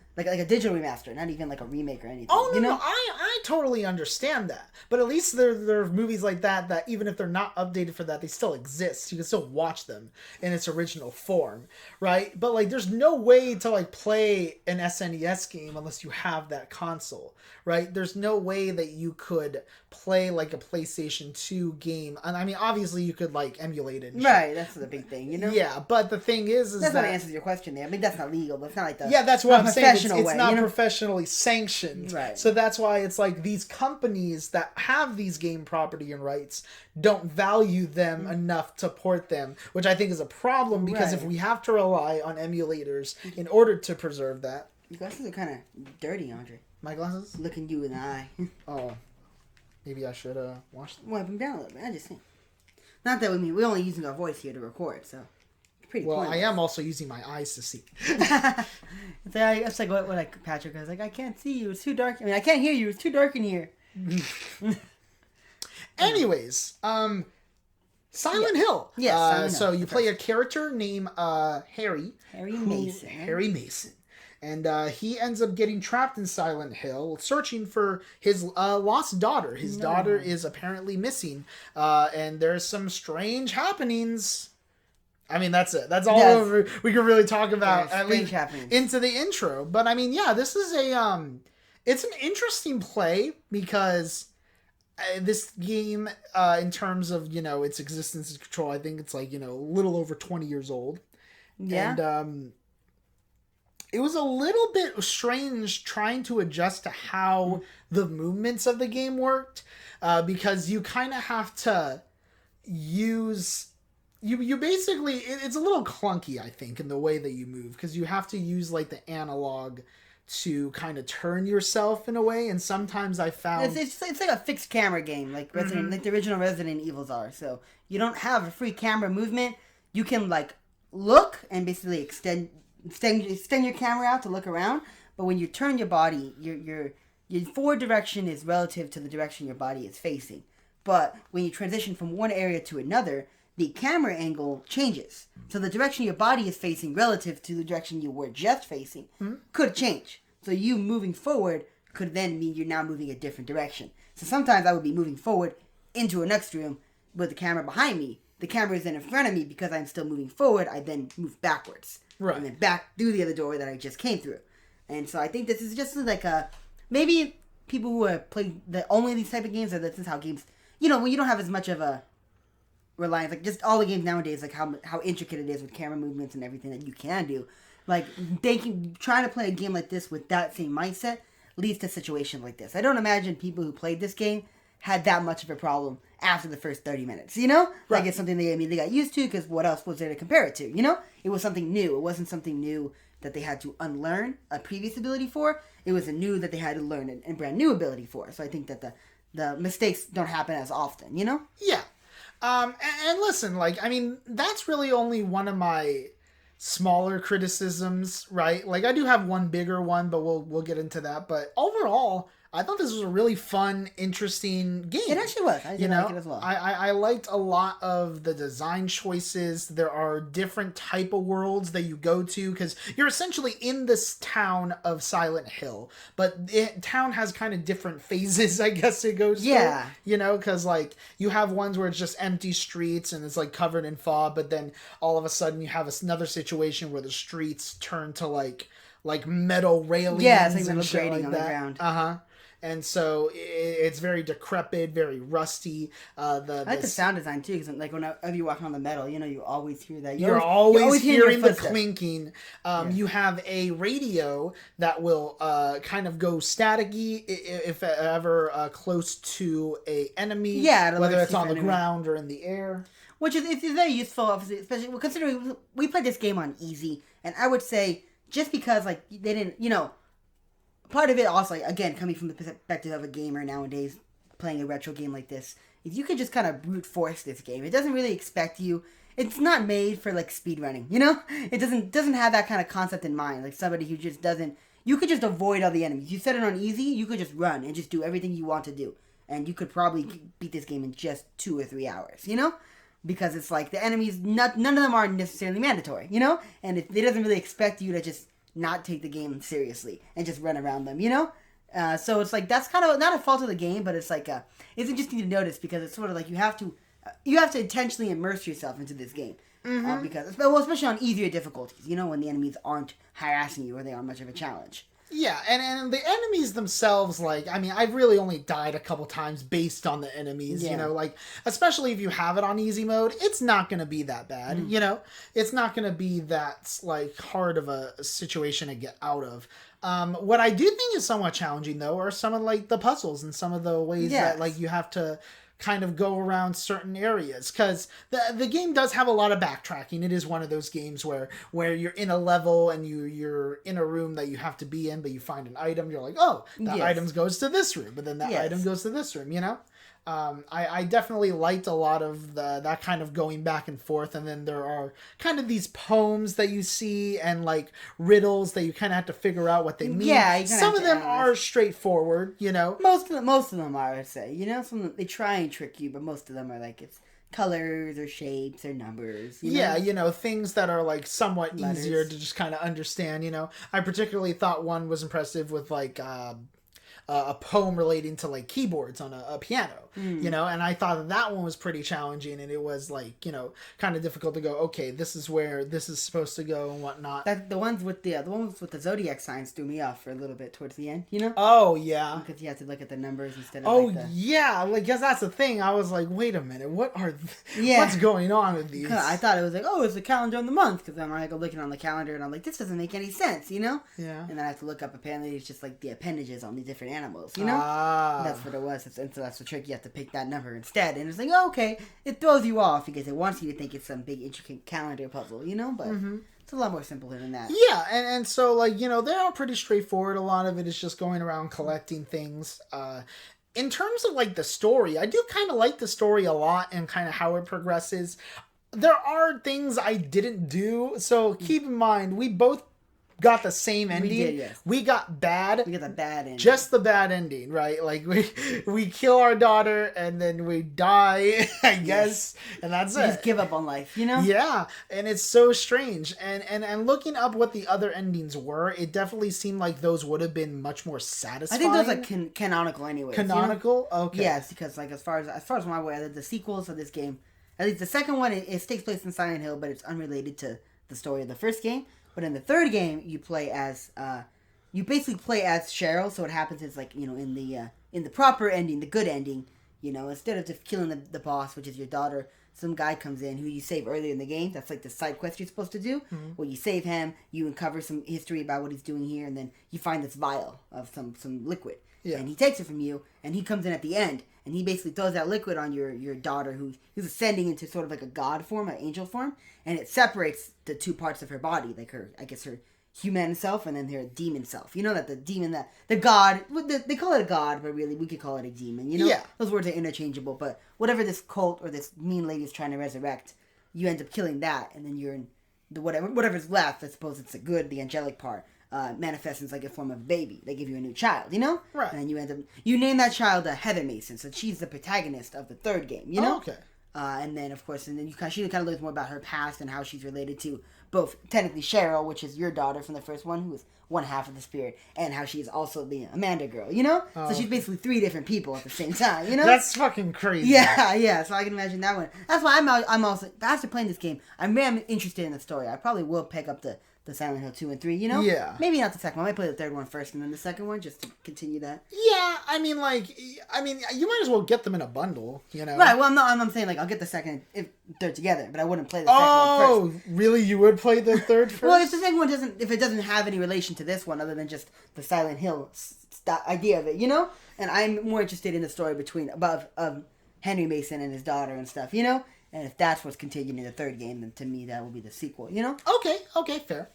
digital remaster, not even like a remake or anything. Oh, no, you know? no, I totally understand that. But at least there are movies like that even if they're not updated for that, they still exist. You can still watch them in its original form, right? But, like, there's no way to, like, play an SNES game unless you have that console, right? There's no way that you could play, like, a PlayStation 2 game. And, I mean, obviously you could, like, emulate it. And right, shit. that's the big thing, you know? Yeah, but the thing is that's that... not answers your question there. I mean, that's not legal, but it's not like the... Yeah, that's what I'm saying. professional way. It's not you know? professionally sanctioned. Right. So that's why it's like these companies that have these game property and rights don't value them enough to port them, which I think is a problem because if Right. we have to rely on emulators in order to preserve that. Your glasses are kind of dirty, Andre. My glasses? Looking you in the eye. Oh. Maybe I should wash them. Wipe them down a little bit. I just think. Not that we're only using our voice here to record, so it's pretty. Well, pointless. I am also using my eyes to see. It's like what like Patrick was like. I can't see you. It's too dark. I mean, I can't hear you. It's too dark in here. Anyways, Silent Hill. Yes, Silent Hill. So you play a character named Harry. Harry Mason. Harry Mason. And he ends up getting trapped in Silent Hill, searching for his lost daughter. His daughter is apparently missing, and there's some strange happenings. I mean, that's it. That's all we can really talk about at least into the intro. But I mean, yeah, this is it's an interesting play because this game, in terms of its existence and control, I think it's like a little over 20 years old. Yeah. And it was a little bit strange trying to adjust to how the movements of the game worked, because you kind of have to use... You basically... It's a little clunky, I think, in the way that you move, because you have to use, like, the analog to kind of turn yourself in a way, and sometimes I found... It's like a fixed camera game, like like the original Resident Evils are, so you don't have a free camera movement. You can, like, look and basically extend your camera out to look around, but when you turn your body, your forward direction is relative to the direction your body is facing. But when you transition from one area to another, the camera angle changes. So the direction your body is facing relative to the direction you were just facing could change. So you moving forward could then mean you're now moving a different direction. So sometimes I would be moving forward into a next room with the camera behind me. The camera is then in front of me because I'm still moving forward. I then move backwards. Right. And then back through the other door that I just came through. And so I think this is just like maybe people who have played only these type of games, or this is how games, when you don't have as much of a reliance, like just all the games nowadays, like how intricate it is with camera movements and everything that you can do. Like trying to play a game like this with that same mindset leads to a situation like this. I don't imagine people who played this game had that much of a problem after the first 30 minutes, Right. Like it's something they immediately got used to, because what else was there to compare it to, It was something new. It wasn't something new that they had to unlearn a previous ability for. It was a new that they had to learn a brand new ability for. So I think that the mistakes don't happen as often, Yeah. And listen, like, I mean, that's really only one of my smaller criticisms, right? Like, I do have one bigger one, but we'll get into that. But overall, I thought this was a really fun, interesting game. It actually was. I did like it as well. I liked a lot of the design choices. There are different type of worlds that you go to, because you're essentially in this town of Silent Hill, but the town has kind of different phases, I guess it goes Yeah. through, because like you have ones where it's just empty streets and it's like covered in fog, but then all of a sudden you have another situation where the streets turn to like metal railings, it's like and metal shit grating like on that. the ground. Uh-huh. And so it's very decrepit, very rusty. I like the sound design too, because like whenever you walk on the metal, you always hear that. You're always hearing the clinking. You have a radio that will kind of go staticky if ever close to a enemy. Yeah, whether it's on the ground or in the air. Which is it's very useful, obviously, especially considering we played this game on easy, and I would say just because like they didn't, part of it also, like, again, coming from the perspective of a gamer nowadays, playing a retro game like this, is you can just kind of brute force this game. It doesn't really expect you. It's not made for like speedrunning, It doesn't have that kind of concept in mind. Like somebody who just doesn't. You could just avoid all the enemies. You set it on easy, you could just run and just do everything you want to do, and you could probably beat this game in just 2 or 3 hours, Because it's like the enemies, none of them are necessarily mandatory, And it doesn't really expect you to just not take the game seriously and just run around them, So it's like that's kind of not a fault of the game, but it's like it's interesting to notice, because it's sort of like you have to intentionally immerse yourself into this game, because especially on easier difficulties, when the enemies aren't harassing you or they aren't much of a challenge. Yeah, and the enemies themselves, like, I mean, I've really only died a couple times based on the enemies, Yeah. you know, like, especially if you have it on easy mode, it's not going to be that bad, you know? It's not going to be that, like, hard of a situation to get out of. What I do think is somewhat challenging, though, are some of, like, the puzzles and some of the ways Yes. that, like, you have to kind of go around certain areas, because the game does have a lot of backtracking. It is one of those games where you're in a level and you're in a room that you have to be in, but you find an item, you're like, oh, that Yes. item goes to this room, but then that Yes. item goes to this room, you know? I definitely liked a lot of that kind of going back and forth, and then there are kind of these poems that you see and like riddles that you kind of have to figure out what they mean. Yeah, you kinda some have of to them analyze. are straightforward, you know. Most of them are, I'd say. You know, some of them, they try and trick you, but most of them are like it's colors or shapes or numbers. You know? Yeah, you know, things that are like somewhat Letters. easier to just kind of understand, you know. I particularly thought one was impressive with like a poem relating to like keyboards on a piano, you know, and I thought that one was pretty challenging, and it was like, you know, kind of difficult to go, okay, this is where this is supposed to go and whatnot. That the ones with the zodiac signs threw me off for a little bit towards the end. You know, Oh yeah. because you have to look at the numbers instead of Oh like the. yeah, like, because that's the thing. I was like, wait a minute, Yeah. what's going on with these? I thought it was like, oh, it's the calendar on the month, because then I go looking on the calendar and I'm like, this doesn't make any sense, you know? Yeah. And then I have to look up. Apparently, it's just like the appendages on the different animals, you know? Ah. That's what it was. And so that's the trick. You have to pick that number instead. And it's like, oh, okay, it throws you off because it wants you to think it's some big intricate calendar puzzle, you know? But it's a lot more simpler than that. Yeah, and so, like, you know, they are pretty straightforward. A lot of it is just going around collecting things. In terms of, like, the story, I do kind of like the story a lot and kind of how it progresses. There are things I didn't do, so keep in mind, we both got the same ending. did, yes. We got bad. We get the bad ending. Just the bad ending, right? Like, we kill our daughter and then we die, I guess, and that's You it. just give up on life, you know? Yeah, and it's so strange. And looking up what the other endings were, it definitely seemed like those would have been much more I satisfying. think those are canonical anyway. Canonical? Okay. Yes, because like as far as I'm aware, the sequels of this game, at least the second one, it takes place in Silent Hill, but it's unrelated to the story of the first game. But in the third game, you play as you basically play as Cheryl. So what happens is like, you know, in the proper ending, the good ending, you know, instead of just killing the boss, which is your daughter, some guy comes in who you save earlier in the game. That's like the side quest you're supposed to do. Well, you save him, you uncover some history about what he's doing here, and then you find this vial of some liquid. Yeah. And he takes it from you, and he comes in at the end, and he basically throws that liquid on your daughter, who's ascending into sort of like a god form, an angel form, and it separates the two parts of her body, like her human self and then her demon self. You know that the demon, the god, they call it a god, but really we could call it a demon. You know, Yeah. those words are interchangeable. But whatever this cult or this mean lady is trying to resurrect, you end up killing that, and then you're in the whatever's left. I suppose it's the angelic part. Manifests in like a form of a baby. They give you a new child, you know? Right. And then you name that child Heather Mason, so she's the protagonist of the third game, you know? Oh, okay. And then, of course, she kind of learns more about her past and how she's related to both, technically, Cheryl, which is your daughter from the first one, who is one half of the spirit, and how she is also the Amanda girl, you know? So she's basically three different people at the same time, you know? That's fucking crazy. Yeah, so I can imagine that one. That's why I'm also, after playing this game, I'm interested in the story. I probably will pick up the Silent Hill 2 and 3, you know? Yeah. Maybe not the second one. I might play the third one first and then the second one just to continue that. Yeah, I mean, you might as well get them in a bundle, you know? Right, well, I'm saying, like, I'll get the second if they're together, but I wouldn't play the second one first. Oh, really? You would play the third first? Well, if the second one doesn't have any relation to this one other than just the Silent Hill idea of it, you know? And I'm more interested in the story of Henry Mason and his daughter and stuff, you know? And if that's what's continuing in the third game, then to me that will be the sequel, you know? Okay, fair.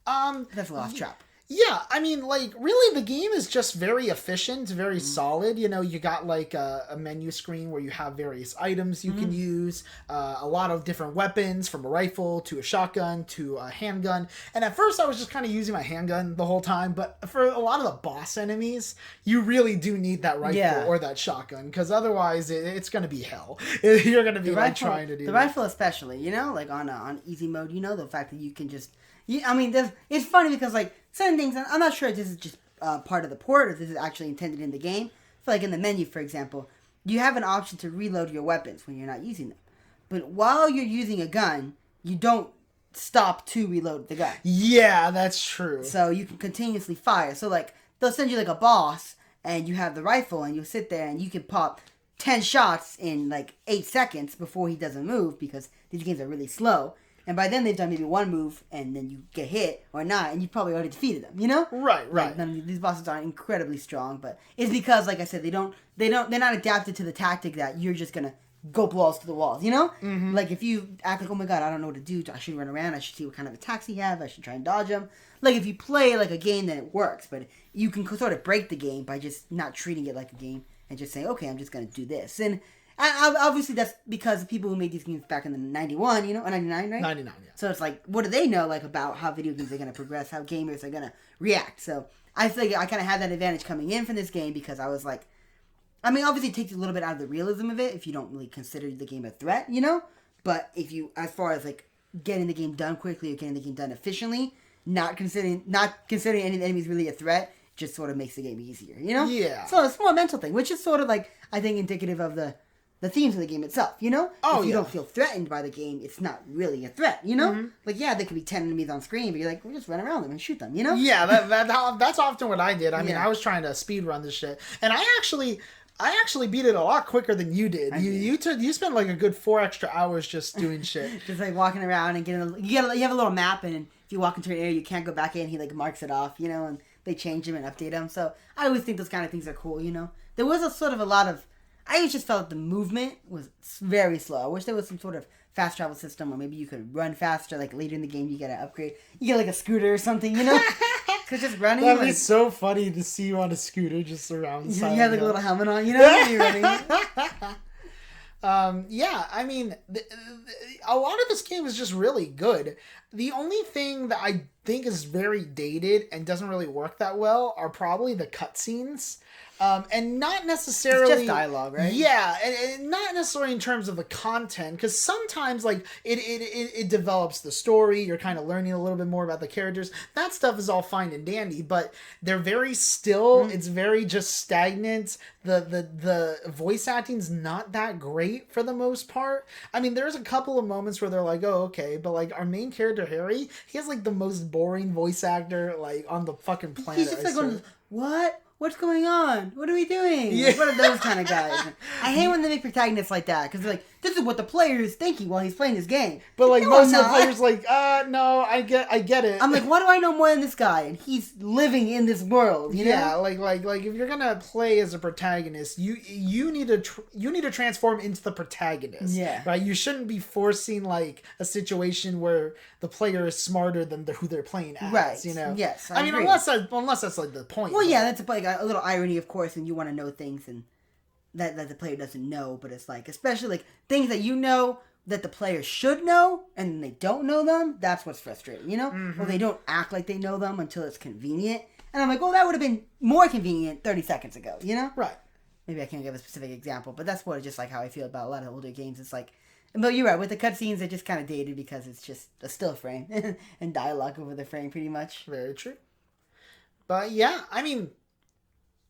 That's a little off track. Yeah, I mean, like, really, the game is just very efficient, very solid. You know, you got, like, a menu screen where you have various items you can use, a lot of different weapons, from a rifle to a shotgun to a handgun. And at first, I was just kind of using my handgun the whole time, but for a lot of the boss enemies, you really do need that rifle or that shotgun, because otherwise, it's going to be hell. You're going to be, trying to do the that. rifle especially, you know? Like, on easy mode, you know? The fact that you can just... it's funny because, like, certain things, I'm not sure if this is just part of the port or if this is actually intended in the game. So, like, in the menu, for example, you have an option to reload your weapons when you're not using them. But while you're using a gun, you don't stop to reload the gun. Yeah, that's true. So you can continuously fire. So like they'll send you like a boss, and you have the rifle, and you sit there, and you can pop 10 shots in like 8 seconds before he doesn't move, because these games are really slow. And by then they've done maybe one move, and then you get hit or not, and you probably already defeated them. You know? Right. Like, these bosses aren't incredibly strong, but it's because, like I said, they're not adapted to the tactic that you're just gonna go balls to the walls. You know? Mm-hmm. Like if you act like, oh my god, I don't know what to do. I should run around. I should see what kind of attacks he have. I should try and dodge them. Like if you play like a game, then it works. But you can sort of break the game by just not treating it like a game and just saying, okay, I'm just gonna do this. And obviously that's because the people who made these games back in the 91, you know, or 99, right? 99, yeah. So it's like, what do they know, like, about how video games are going to progress, how gamers are going to react? So I feel like I kind of had that advantage coming in from this game, because I was like, I mean, obviously it takes a little bit out of the realism of it if you don't really consider the game a threat, you know? But if you, as far as like getting the game done quickly or getting the game done efficiently, not considering any of the enemies really a threat, just sort of makes the game easier, you know? Yeah. So it's more a mental thing, which is sort of like, I think, indicative of the themes of the game itself, you know? Oh, if you don't feel threatened by the game, it's not really a threat, you know? Mm-hmm. Like, yeah, there could be 10 enemies on screen, but you're like, we'll just run around them and shoot them, you know? Yeah, that's often what I did. I mean, I was trying to speed run this shit, and I actually beat it a lot quicker than you did. You spent like a good 4 extra hours just doing shit. Just like walking around and you have a little map, and if you walk into an area you can't go back in, he like marks it off, you know, and they change them and update them. So I always think those kind of things are cool, you know? There was a lot of, I always just felt the movement was very slow. I wish there was some sort of fast travel system, or maybe you could run faster. Like later in the game, you get an upgrade. You get like a scooter or something, you know? Because just running. That'd be so funny to see you on a scooter just around. You have like a little helmet on, you know? You're running. Yeah, I mean, a lot of this game is just really good. The only thing that I think is very dated and doesn't really work that well are probably the cutscenes. And not necessarily... It's just dialogue, right? Yeah, and not necessarily in terms of the content, because sometimes, like, it develops the story, you're kind of learning a little bit more about the characters. That stuff is all fine and dandy, but they're very still, it's very just stagnant. The voice acting's not that great for the most part. I mean, there's a couple of moments where they're like, oh, okay, but, like, our main character, Harry, he has, like, the most boring voice actor, like, on the fucking planet. He's just like going, what? What's going on? What are we doing? Yeah. What are those kind of guys? I hate when they make protagonists like that, because they're like, this is what the player is thinking while he's playing this game. But like, no, most of the players like, no, I get it. I'm like, why do I know more than this guy? And he's living in this world, you know? Yeah, like if you're gonna play as a protagonist, you need to transform into the protagonist. Yeah. Right? You shouldn't be forcing like a situation where the player is smarter than who they're playing as. Right. You know? Yes. I mean, agree. unless that's like the point. Well, yeah, that's like a little irony, of course, and you want to know things and that the player doesn't know, but it's like, especially like things that you know that the player should know and they don't know them, that's what's frustrating, you know? Mm-hmm. Or they don't act like they know them until it's convenient. And I'm like, well, that would have been more convenient 30 seconds ago, you know? Right. Maybe I can't give a specific example, but that's what just like how I feel about a lot of older games. It's like, but you're right, with the cutscenes, they're just kind of dated because it's just a still frame and dialogue over the frame, pretty much. Very true. But yeah, I mean,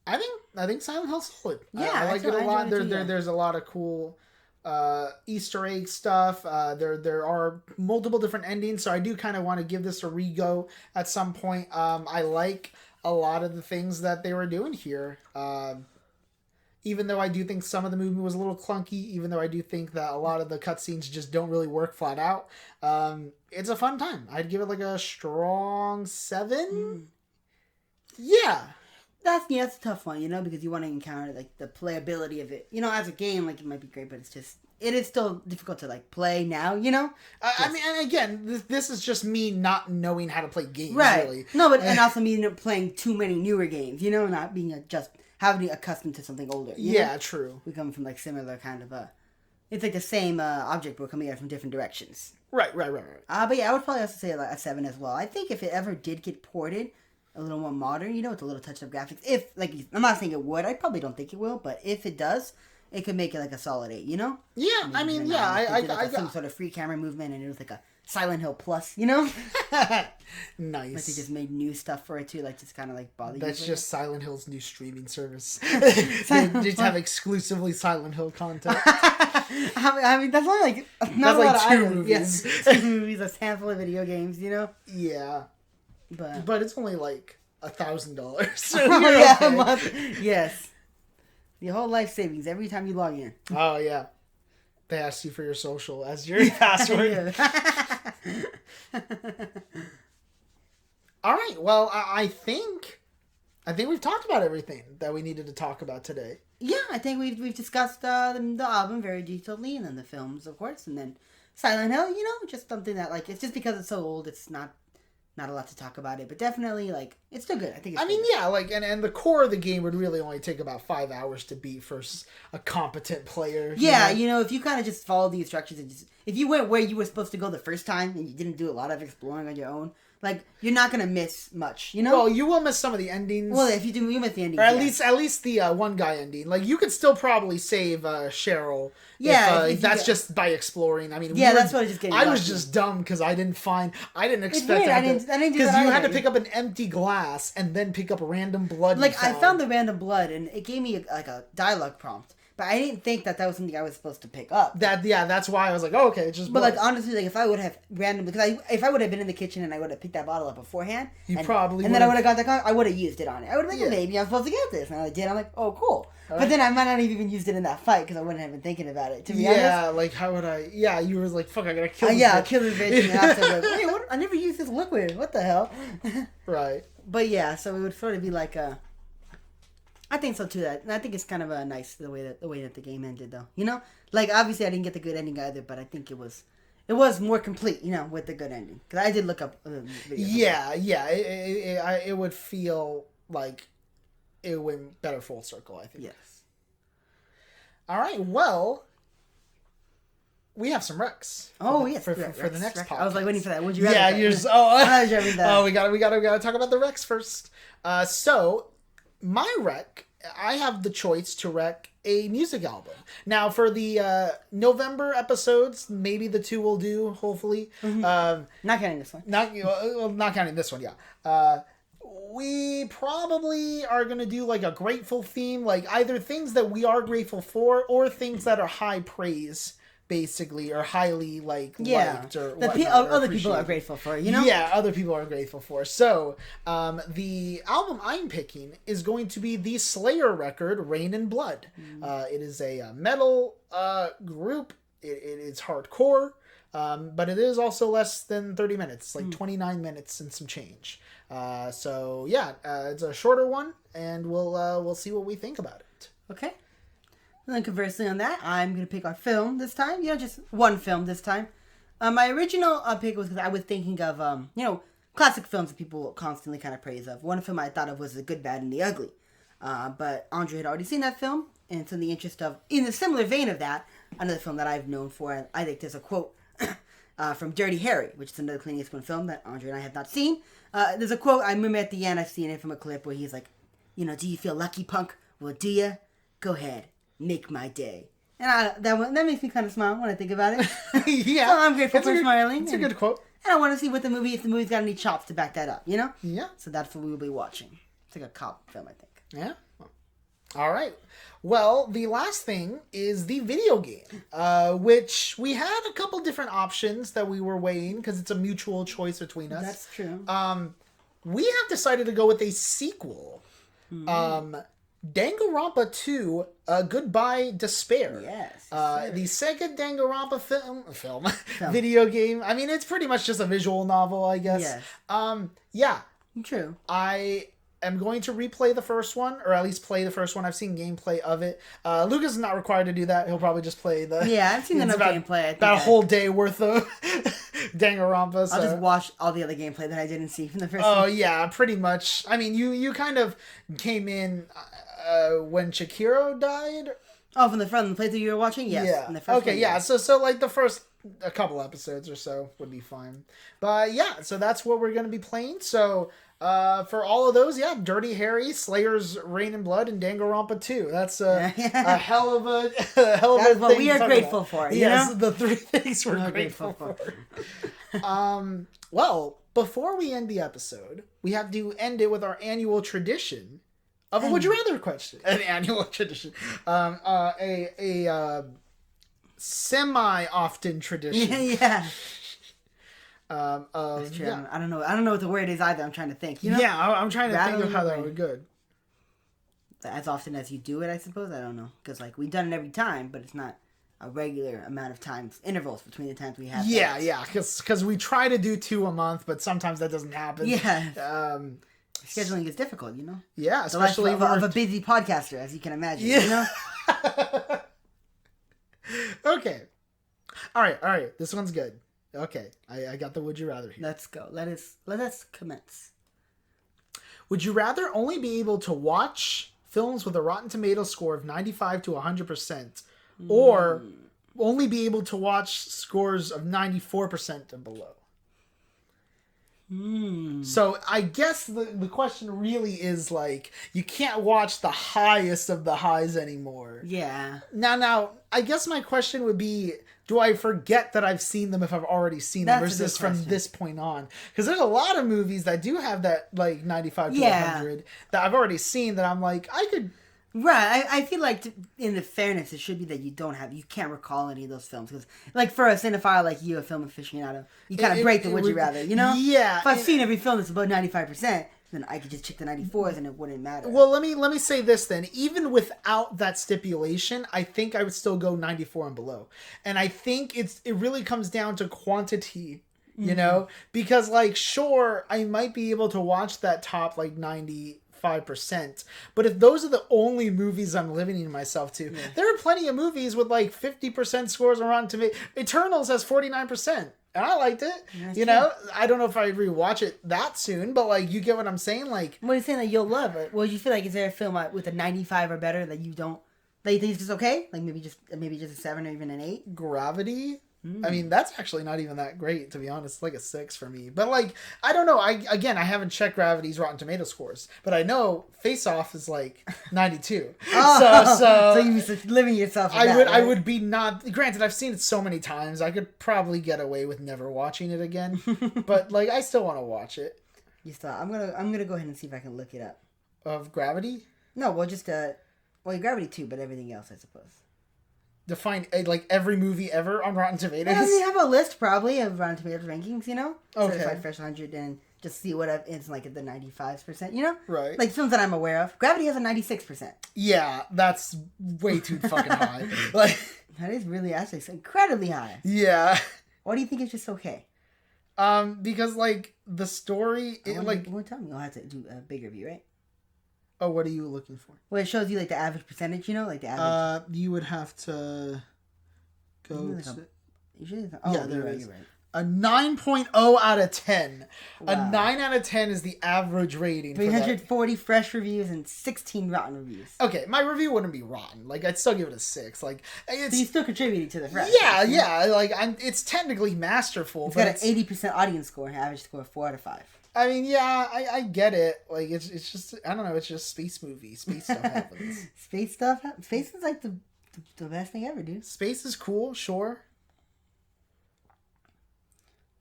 I think Silent Hill's solid. Yeah, I like it a lot. There's a lot of cool Easter egg stuff. There are multiple different endings, so I do kind of want to give this a re-go at some point. I like a lot of the things that they were doing here. Even though I do think some of the movement was a little clunky, even though I do think that a lot of the cutscenes just don't really work flat out, it's a fun time. I'd give it like a strong 7. Yeah. That's a tough one, you know, because you want to encounter like the playability of it. You know, as a game, like it might be great, but it is still difficult to like play now, you know. I mean, and again, this is just me not knowing how to play games, right? Really. No, but and also me playing too many newer games, you know, not being just having accustomed to something older. Yeah, know? True. We come from like similar kind of it's like the same object, but coming out from different directions. Right. But yeah, I would probably also say like a 7 as well. I think if it ever did get ported a little more modern, you know, with a little touch of graphics. If, like, I'm not saying it would. I probably don't think it will, but if it does, it could make it like a solid 8, you know? Yeah, I mean, yeah. I got some sort of free camera movement, and it was like a Silent Hill Plus, you know? Nice. Like they just made new stuff for it too, like just kind of like bother you. That's just Silent Hill's new streaming service. They just have exclusively Silent Hill content. I mean, that's only like not That's a lot like of 2 items. movies. Yes, 2 movies, a handful of video games. Yeah, But it's only like $1,000. So oh you're yeah, okay. a month. Yes, your whole life savings every time you log in. Oh yeah, they ask you for your social as your password. All right. Well, I think we've talked about everything that we needed to talk about today. Yeah, I think we've discussed the album very detailedly, and then the films, of course, and then Silent Hill. Just something that like it's just because it's so old, it's not a lot to talk about it, but definitely like it's still good. I think. Yeah, like and the core of the game would really only take about 5 hours to beat for a competent player. Yeah, if you kind of just follow the instructions and if you went where you were supposed to go the first time and you didn't do a lot of exploring on your own, like you're not gonna miss much. Well, you will miss some of the endings. Well, if you do, you miss the endings. Or at least the one guy ending. Like you could still probably save Cheryl. Yeah, if that's just by exploring. I mean, that's what I was just getting. I was just dumb because I didn't expect I didn't do because that you had either. to pick up an empty glass and then pick up random blood. Like I found the random blood and it gave me a dialogue prompt. But I didn't think that was something I was supposed to pick up. That's why I was like, oh, okay, it's just. But blood. like honestly, like if I would have randomly, because if I would have been in the kitchen and I would have picked that bottle up beforehand, then I would have got the car, I would have used it on it. I would have been like, maybe I'm supposed to get this, and I did. I'm like, oh, cool. But then I might not have even used it in that fight because I wouldn't have been thinking about it. To be honest. Yeah, like how would I? Yeah, you were like, fuck, I gotta kill. This I'll kill this bitch. And after, like, hey, what? I never used this liquid. What the hell? Right. But yeah, so it would sort of be like a. I think so too. And I think it's kind of a nice the way that the game ended, though. Like obviously I didn't get the good ending either, but I think it was more complete, with the good ending. Because I did look up videos. Yeah. It would feel like it went better full circle. I think. Yes. All right. Well, we have some recs. Yes, for the next podcast. I was like waiting for that. Would you rather? Yeah, you're just we gotta talk about the recs first. So my rec, I have the choice to rec a music album. Now for the November episodes, maybe the 2 will do. Hopefully, not counting this one. Not counting this one. Yeah. We probably are going to do like a grateful theme, like either things that we are grateful for or things that are high praise, basically, or highly liked or other people are grateful for, Yeah, other people are grateful for. So, the album I'm picking is going to be the Slayer record, Rain and Blood. It is a metal group. It's hardcore, but it is also less than 30 minutes, like 29 minutes and some change. So yeah, it's a shorter one, and we'll see what we think about it. Okay. And then conversely on that, I'm going to pick our film this time. Just one film this time. My original pick was because I was thinking of, classic films that people constantly kind of praise of. One film I thought of was The Good, Bad, and the Ugly. But Andre had already seen that film, and it's in the interest of, in a similar vein of that, another film that I've known for, and I think there's a quote from Dirty Harry, which is another Clint Eastwood film that Andre and I have not seen. There's a quote, I remember at the end, I've seen it from a clip where he's like, do you feel lucky, punk? Well, do you? Go ahead. Make my day. And that makes me kind of smile when I think about it. Yeah. So I'm grateful for smiling. It's a good quote. And I want to see if the movie's got any chops to back that up, Yeah. So that's what we will be watching. It's like a cop film, I think. Yeah. All right. Well, the last thing is the video game, which we had a couple different options that we were weighing because it's a mutual choice between us. That's true. We have decided to go with a sequel. Danganrampa 2, Goodbye Despair. Yes. The Sega Danganrampa film video game. I mean, it's pretty much just a visual novel, I guess. Yes. Yeah. True. I am going to replay the first one, or at least play the first one. I've seen gameplay of it. Lucas is not required to do that. He'll probably just play the... Yeah, I've seen enough gameplay. About a whole day worth of Danganrampa. So. I'll just watch all the other gameplay that I didn't see from the first one. Oh, yeah, pretty much. I mean, you kind of came in when Shakiro died. Oh, from the playthrough you were watching? Yes. Yeah. From the first okay, one, yeah. yes. So like the first a couple episodes or so would be fine. But yeah, so that's what we're going to be playing. So... for all of those, yeah, Dirty Harry, Slayer's Rain and Blood, and Danganronpa 2. That's a hell of a That's what we are grateful for. Yes, the 3 things we're grateful for. Well, before we end the episode, we have to end it with our annual tradition of a Would You Rather question. An annual tradition. semi-often tradition. Yeah. That's true. Yeah. I don't know. I don't know what the word is either. I'm trying to think. You know? Yeah, I'm trying to think Rattling of how that away. would go. As often as you do it, I suppose. I don't know. Because, like, we've done it every time, but it's not a regular amount of times, intervals between the times we have. Yeah, that. yeah, because we try to do 2 a month, but sometimes that doesn't happen. Yeah. Scheduling is difficult, you know? Yeah, The life especially of a busy podcaster, as you can imagine, Yeah. you know? Okay. All right. This one's good. Okay, I got the would you rather here. Let's go. Let us commence. Would you rather only be able to watch films with a Rotten Tomatoes score of 95 to 100%, or only be able to watch scores of 94% and below? So I guess the question really is, like, you can't watch the highest of the highs anymore. Yeah. Now, I guess my question would be, do I forget that I've seen them if I've already seen them? Or That's is a good this from question. this point on? Because there's a lot of movies that do have that, like, 95 to Yeah. 100 that I've already seen that I'm like, I could... Right. I feel like, in the fairness, it should be that you can't recall any of those films. Because, like, for a cinephile like you, a film aficionado, you kind of break the would you rather, you know? Yeah. If I've seen every film that's about 95%, then I could just check the 94s and it wouldn't matter. Well, let me say this then. Even without that stipulation, I think I would still go 94 and below. And I think it really comes down to quantity, you know? Because, like, sure, I might be able to watch that top, like, 95%. But if those are the only movies I'm limiting myself to, there are plenty of movies with, like, 50% scores on Rotten Tomatoes. Eternals has 49%. And I liked it. That's you know, I don't know if I'd rewatch it that soon, but, like, you get what I'm saying? Like, What are you saying that you'll love it? Well, you feel like, is there a film with a 95 or better that you don't, that you think is just okay? Like maybe just a 7 or even an 8? Gravity? I mean, that's actually not even that great, to be honest. It's like a 6 for me. But, like, I don't know. I haven't checked Gravity's Rotten Tomato scores. But I know Face Off is, like, 92. So you'd be living yourself with that, I right? would be not... Granted, I've seen it so many times. I could probably get away with never watching it again. But, like, I still want to watch it. You stop. I'm gonna go ahead and see if I can look it up. Of Gravity? No, well, just Gravity too, but everything else, I suppose. Define, like, every movie ever on Rotten Tomatoes? Well, we have a list probably of Rotten Tomatoes rankings, you know? Okay. Certified Fresh 100 and just see what it's like at the 95%, you know? Right. Like films that I'm aware of. Gravity has a 96%. Yeah, that's way too fucking high. Like, That is really actually incredibly high. yeah. Why do you think it's just okay? Because, like, the story, You won't tell me. You'll have to do a bigger view, right? Oh, what are you looking for? Well, it shows you like the average percentage, you know, like the average. You would have to go Like to... Usually, Yeah, there you're right, is. you're right. A 9.0 out of 10. A Wow. 9 out of 10 is the average rating for that. 340 fresh reviews and 16 rotten reviews. Okay, my review wouldn't be rotten. Like, I'd still give it a 6. Like, So you it's... still contributed to the fresh. Yeah, like, it's technically masterful, It's but got an 80% audience score, average score of 4 out of 5. I mean, yeah, I get it. Like, it's just, I don't know, it's just space movie. Space stuff happens. Space stuff. Space is like the best thing ever, dude. Space is cool, sure.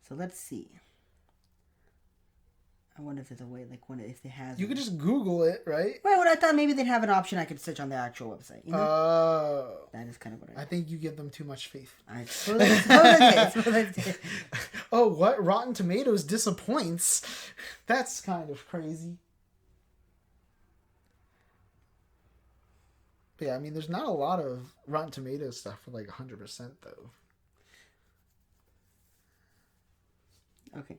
So let's see. I wonder if there's a way, like, if they have. You could just Google it, right? Right. Well, I thought maybe they'd have an option I could search on their actual website. You know, Oh. that is kind of what I think you give them too much faith. I suppose I did. Oh, what? Rotten Tomatoes disappoints? That's kind of crazy. But yeah, I mean, there's not a lot of Rotten Tomatoes stuff for like 100% though. Okay.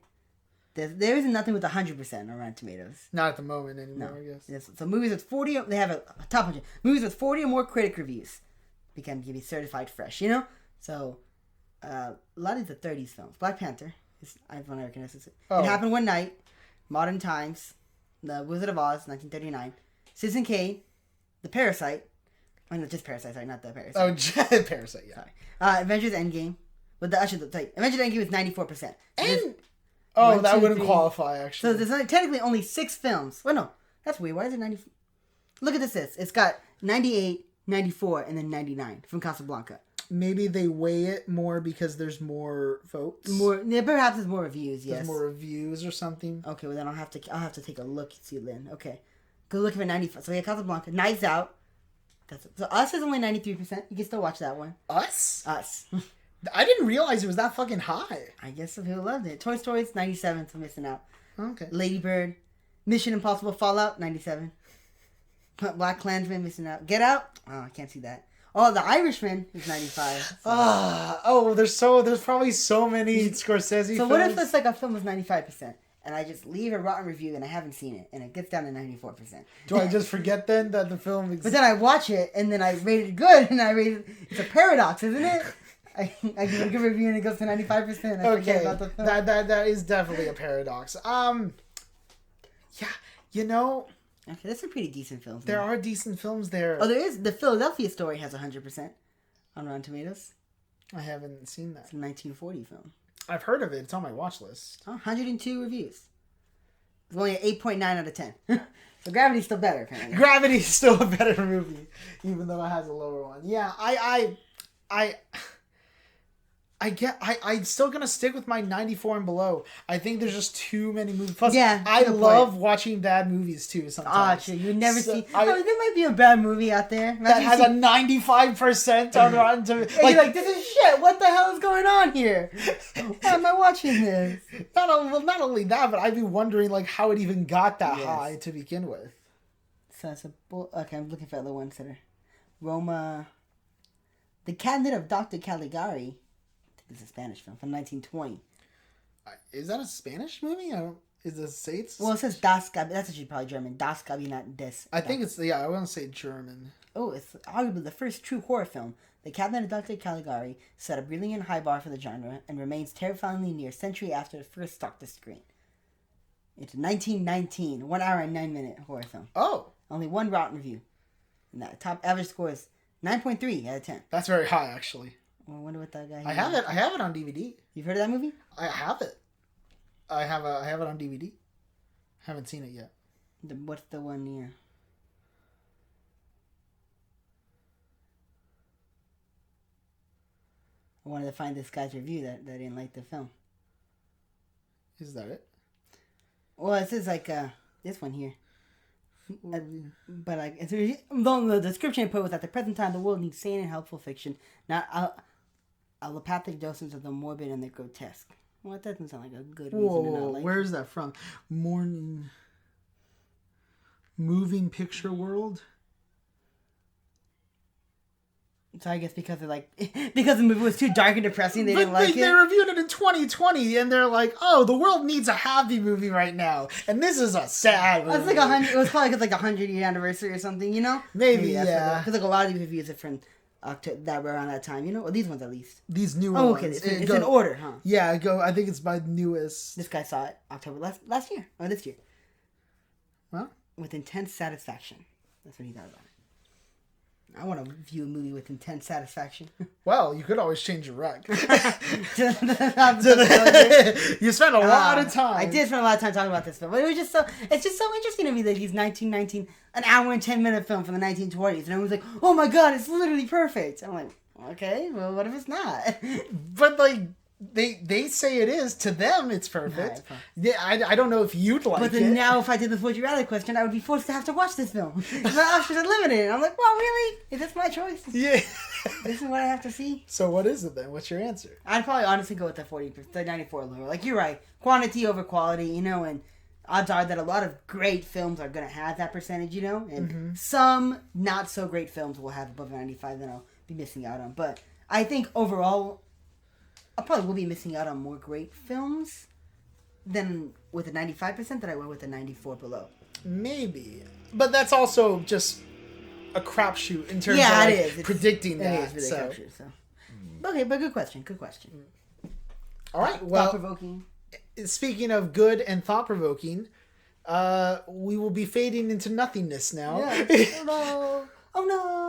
There isn't nothing with 100% on Rotten Tomatoes. Not at the moment anymore, No. I guess. Yes. So movies with 40, they have a top 100. Movies with 40 or more critic reviews can be certified fresh, you know? So, a lot of the 30s films. Black Panther, I recognize it. Oh. It Happened One Night, Modern Times, The Wizard of Oz, 1939, Citizen Kane, The Parasite. Oh, no, just Parasite, sorry, not The Parasite. Oh, Parasite, yeah. Sorry. Avengers Endgame. But Avengers Endgame is 94%. And... Oh, One, that two, wouldn't three. qualify, So actually. there's technically only 6 films. Well, no. That's weird. Why is it 90? Look at this list. It's got 98, 94, and then 99 from Casablanca. Maybe they weigh it more because there's more votes. Perhaps there's more reviews, yes. There's more reviews or something. Okay, well then I'll have to take a look, see, Lynn. Okay. Go look at 95. So we have Casablanca, Knives Out, So Us is only 93%. You can still watch that one. Us? Us. I didn't realize it was that fucking high. I guess some people loved it. Toy Story's 97 for missing out. Okay. Lady Bird. Mission Impossible Fallout, 97. Black Klansman missing out. Get Out? Oh, I can't see that. Oh, The Irishman is 95. So. There's probably so many Scorsese films. So what if it's like a film was 95%? And I just leave a rotten review and I haven't seen it and it gets down to 94%. Do I just forget then that the film exists? But then I watch it and then I rate it good and I rate it... It's a paradox, isn't it? I give a good review and it goes to 95%. I forget about the film. That is definitely a paradox. Yeah, you know... Okay, there's some pretty decent films. There are decent films there. Oh, there is. The Philadelphia Story has 100% on Rotten Tomatoes. I haven't seen that. It's a 1940 film. I've heard of it. It's on my watch list. Oh, 102 reviews. It's only an 8.9 out of 10. So Gravity's still better, apparently. Gravity's still a better movie, even though it has a lower one. Yeah, I'm still gonna stick with my 94 and below. I think there's just too many movies. Plus, yeah, I love watching bad movies too. Sometimes. Oh, you never see. There might be a bad movie out there that has a 95% on Rotten Tomatoes. You're like, this is shit. What the hell is going on here? Why am I watching this? Not only that, but I'd be wondering like how it even got that high to begin with. So it's okay. I'm looking for other ones that are Roma. The Cabinet of Dr. Caligari. It's a Spanish film from 1920. Is that a Spanish movie? Is it States? Well, it says Das Cabinet. That's actually probably German. Das Cabinet des. I think it's I want to say German. Oh, it's arguably the first true horror film. The Cabinet of Dr. Caligari set a brilliant high bar for the genre and remains terrifyingly near a century after it first stalked the screen. It's 1919, 1 hour and 9 minute horror film. Oh, only one Rotten review, and that top average score is 9.3 out of 10. That's very high, actually. Well, I wonder what that guy. I have it on DVD. You've heard of that movie? I have it. I have it on DVD. Haven't seen it yet. What's the one near? I wanted to find this guy's review that didn't like the film. Is that it? Well, it says like this one here. But like the description it put was at the present time the world needs sane and helpful fiction, not allopathic doses of the morbid and the grotesque. Well, that doesn't sound like a good reason to not like. Where is that from? Moving Picture World. So I guess because because the movie was too dark and depressing, they didn't like it. They reviewed it in 2020, and they're like, "Oh, the world needs a happy movie right now, and this is a sad movie." It's like 100. It was probably like 100-year anniversary or something, you know? Maybe yeah. Because like a lot of these reviews are from October that were around that time, you know, or these ones at least. These newer ones. Okay, it's in order, huh? Yeah, I think it's by newest. This guy saw it October last year or this year. Well, with intense satisfaction. That's what he thought about it. I want to view a movie with intense satisfaction. Well, you could always change your rec. You spent a lot of time. I did spend a lot of time talking about this film, but it's just so interesting to me that he's 1919, an hour and 10-minute film from the 1920s, and everyone's like, "Oh my god, it's literally perfect." I'm like, okay, well, what if it's not? But like. They say it is. To them, it's perfect. Yeah, I don't know if you'd like it. But then now, if I did the Would You Rather question, I would be forced to have to watch this film. My options are limited. I'm like, well, really? Is this my choice? Yeah. This is what I have to see? So what is it then? What's your answer? I'd probably honestly go with the 94 lower. Like, you're right. Quantity over quality, you know, and odds are that a lot of great films are going to have that percentage, you know? And some not so great films will have above 95 that I'll be missing out on. But I think overall, I probably will be missing out on more great films than with a 95% that I will with a 94 below. Maybe. But that's also just a crapshoot in terms of predicting that. It is really a crapshoot, so. Okay, but good question. All right, well, thought-provoking. Speaking of good and thought-provoking, we will be fading into nothingness now. Yeah. Oh no!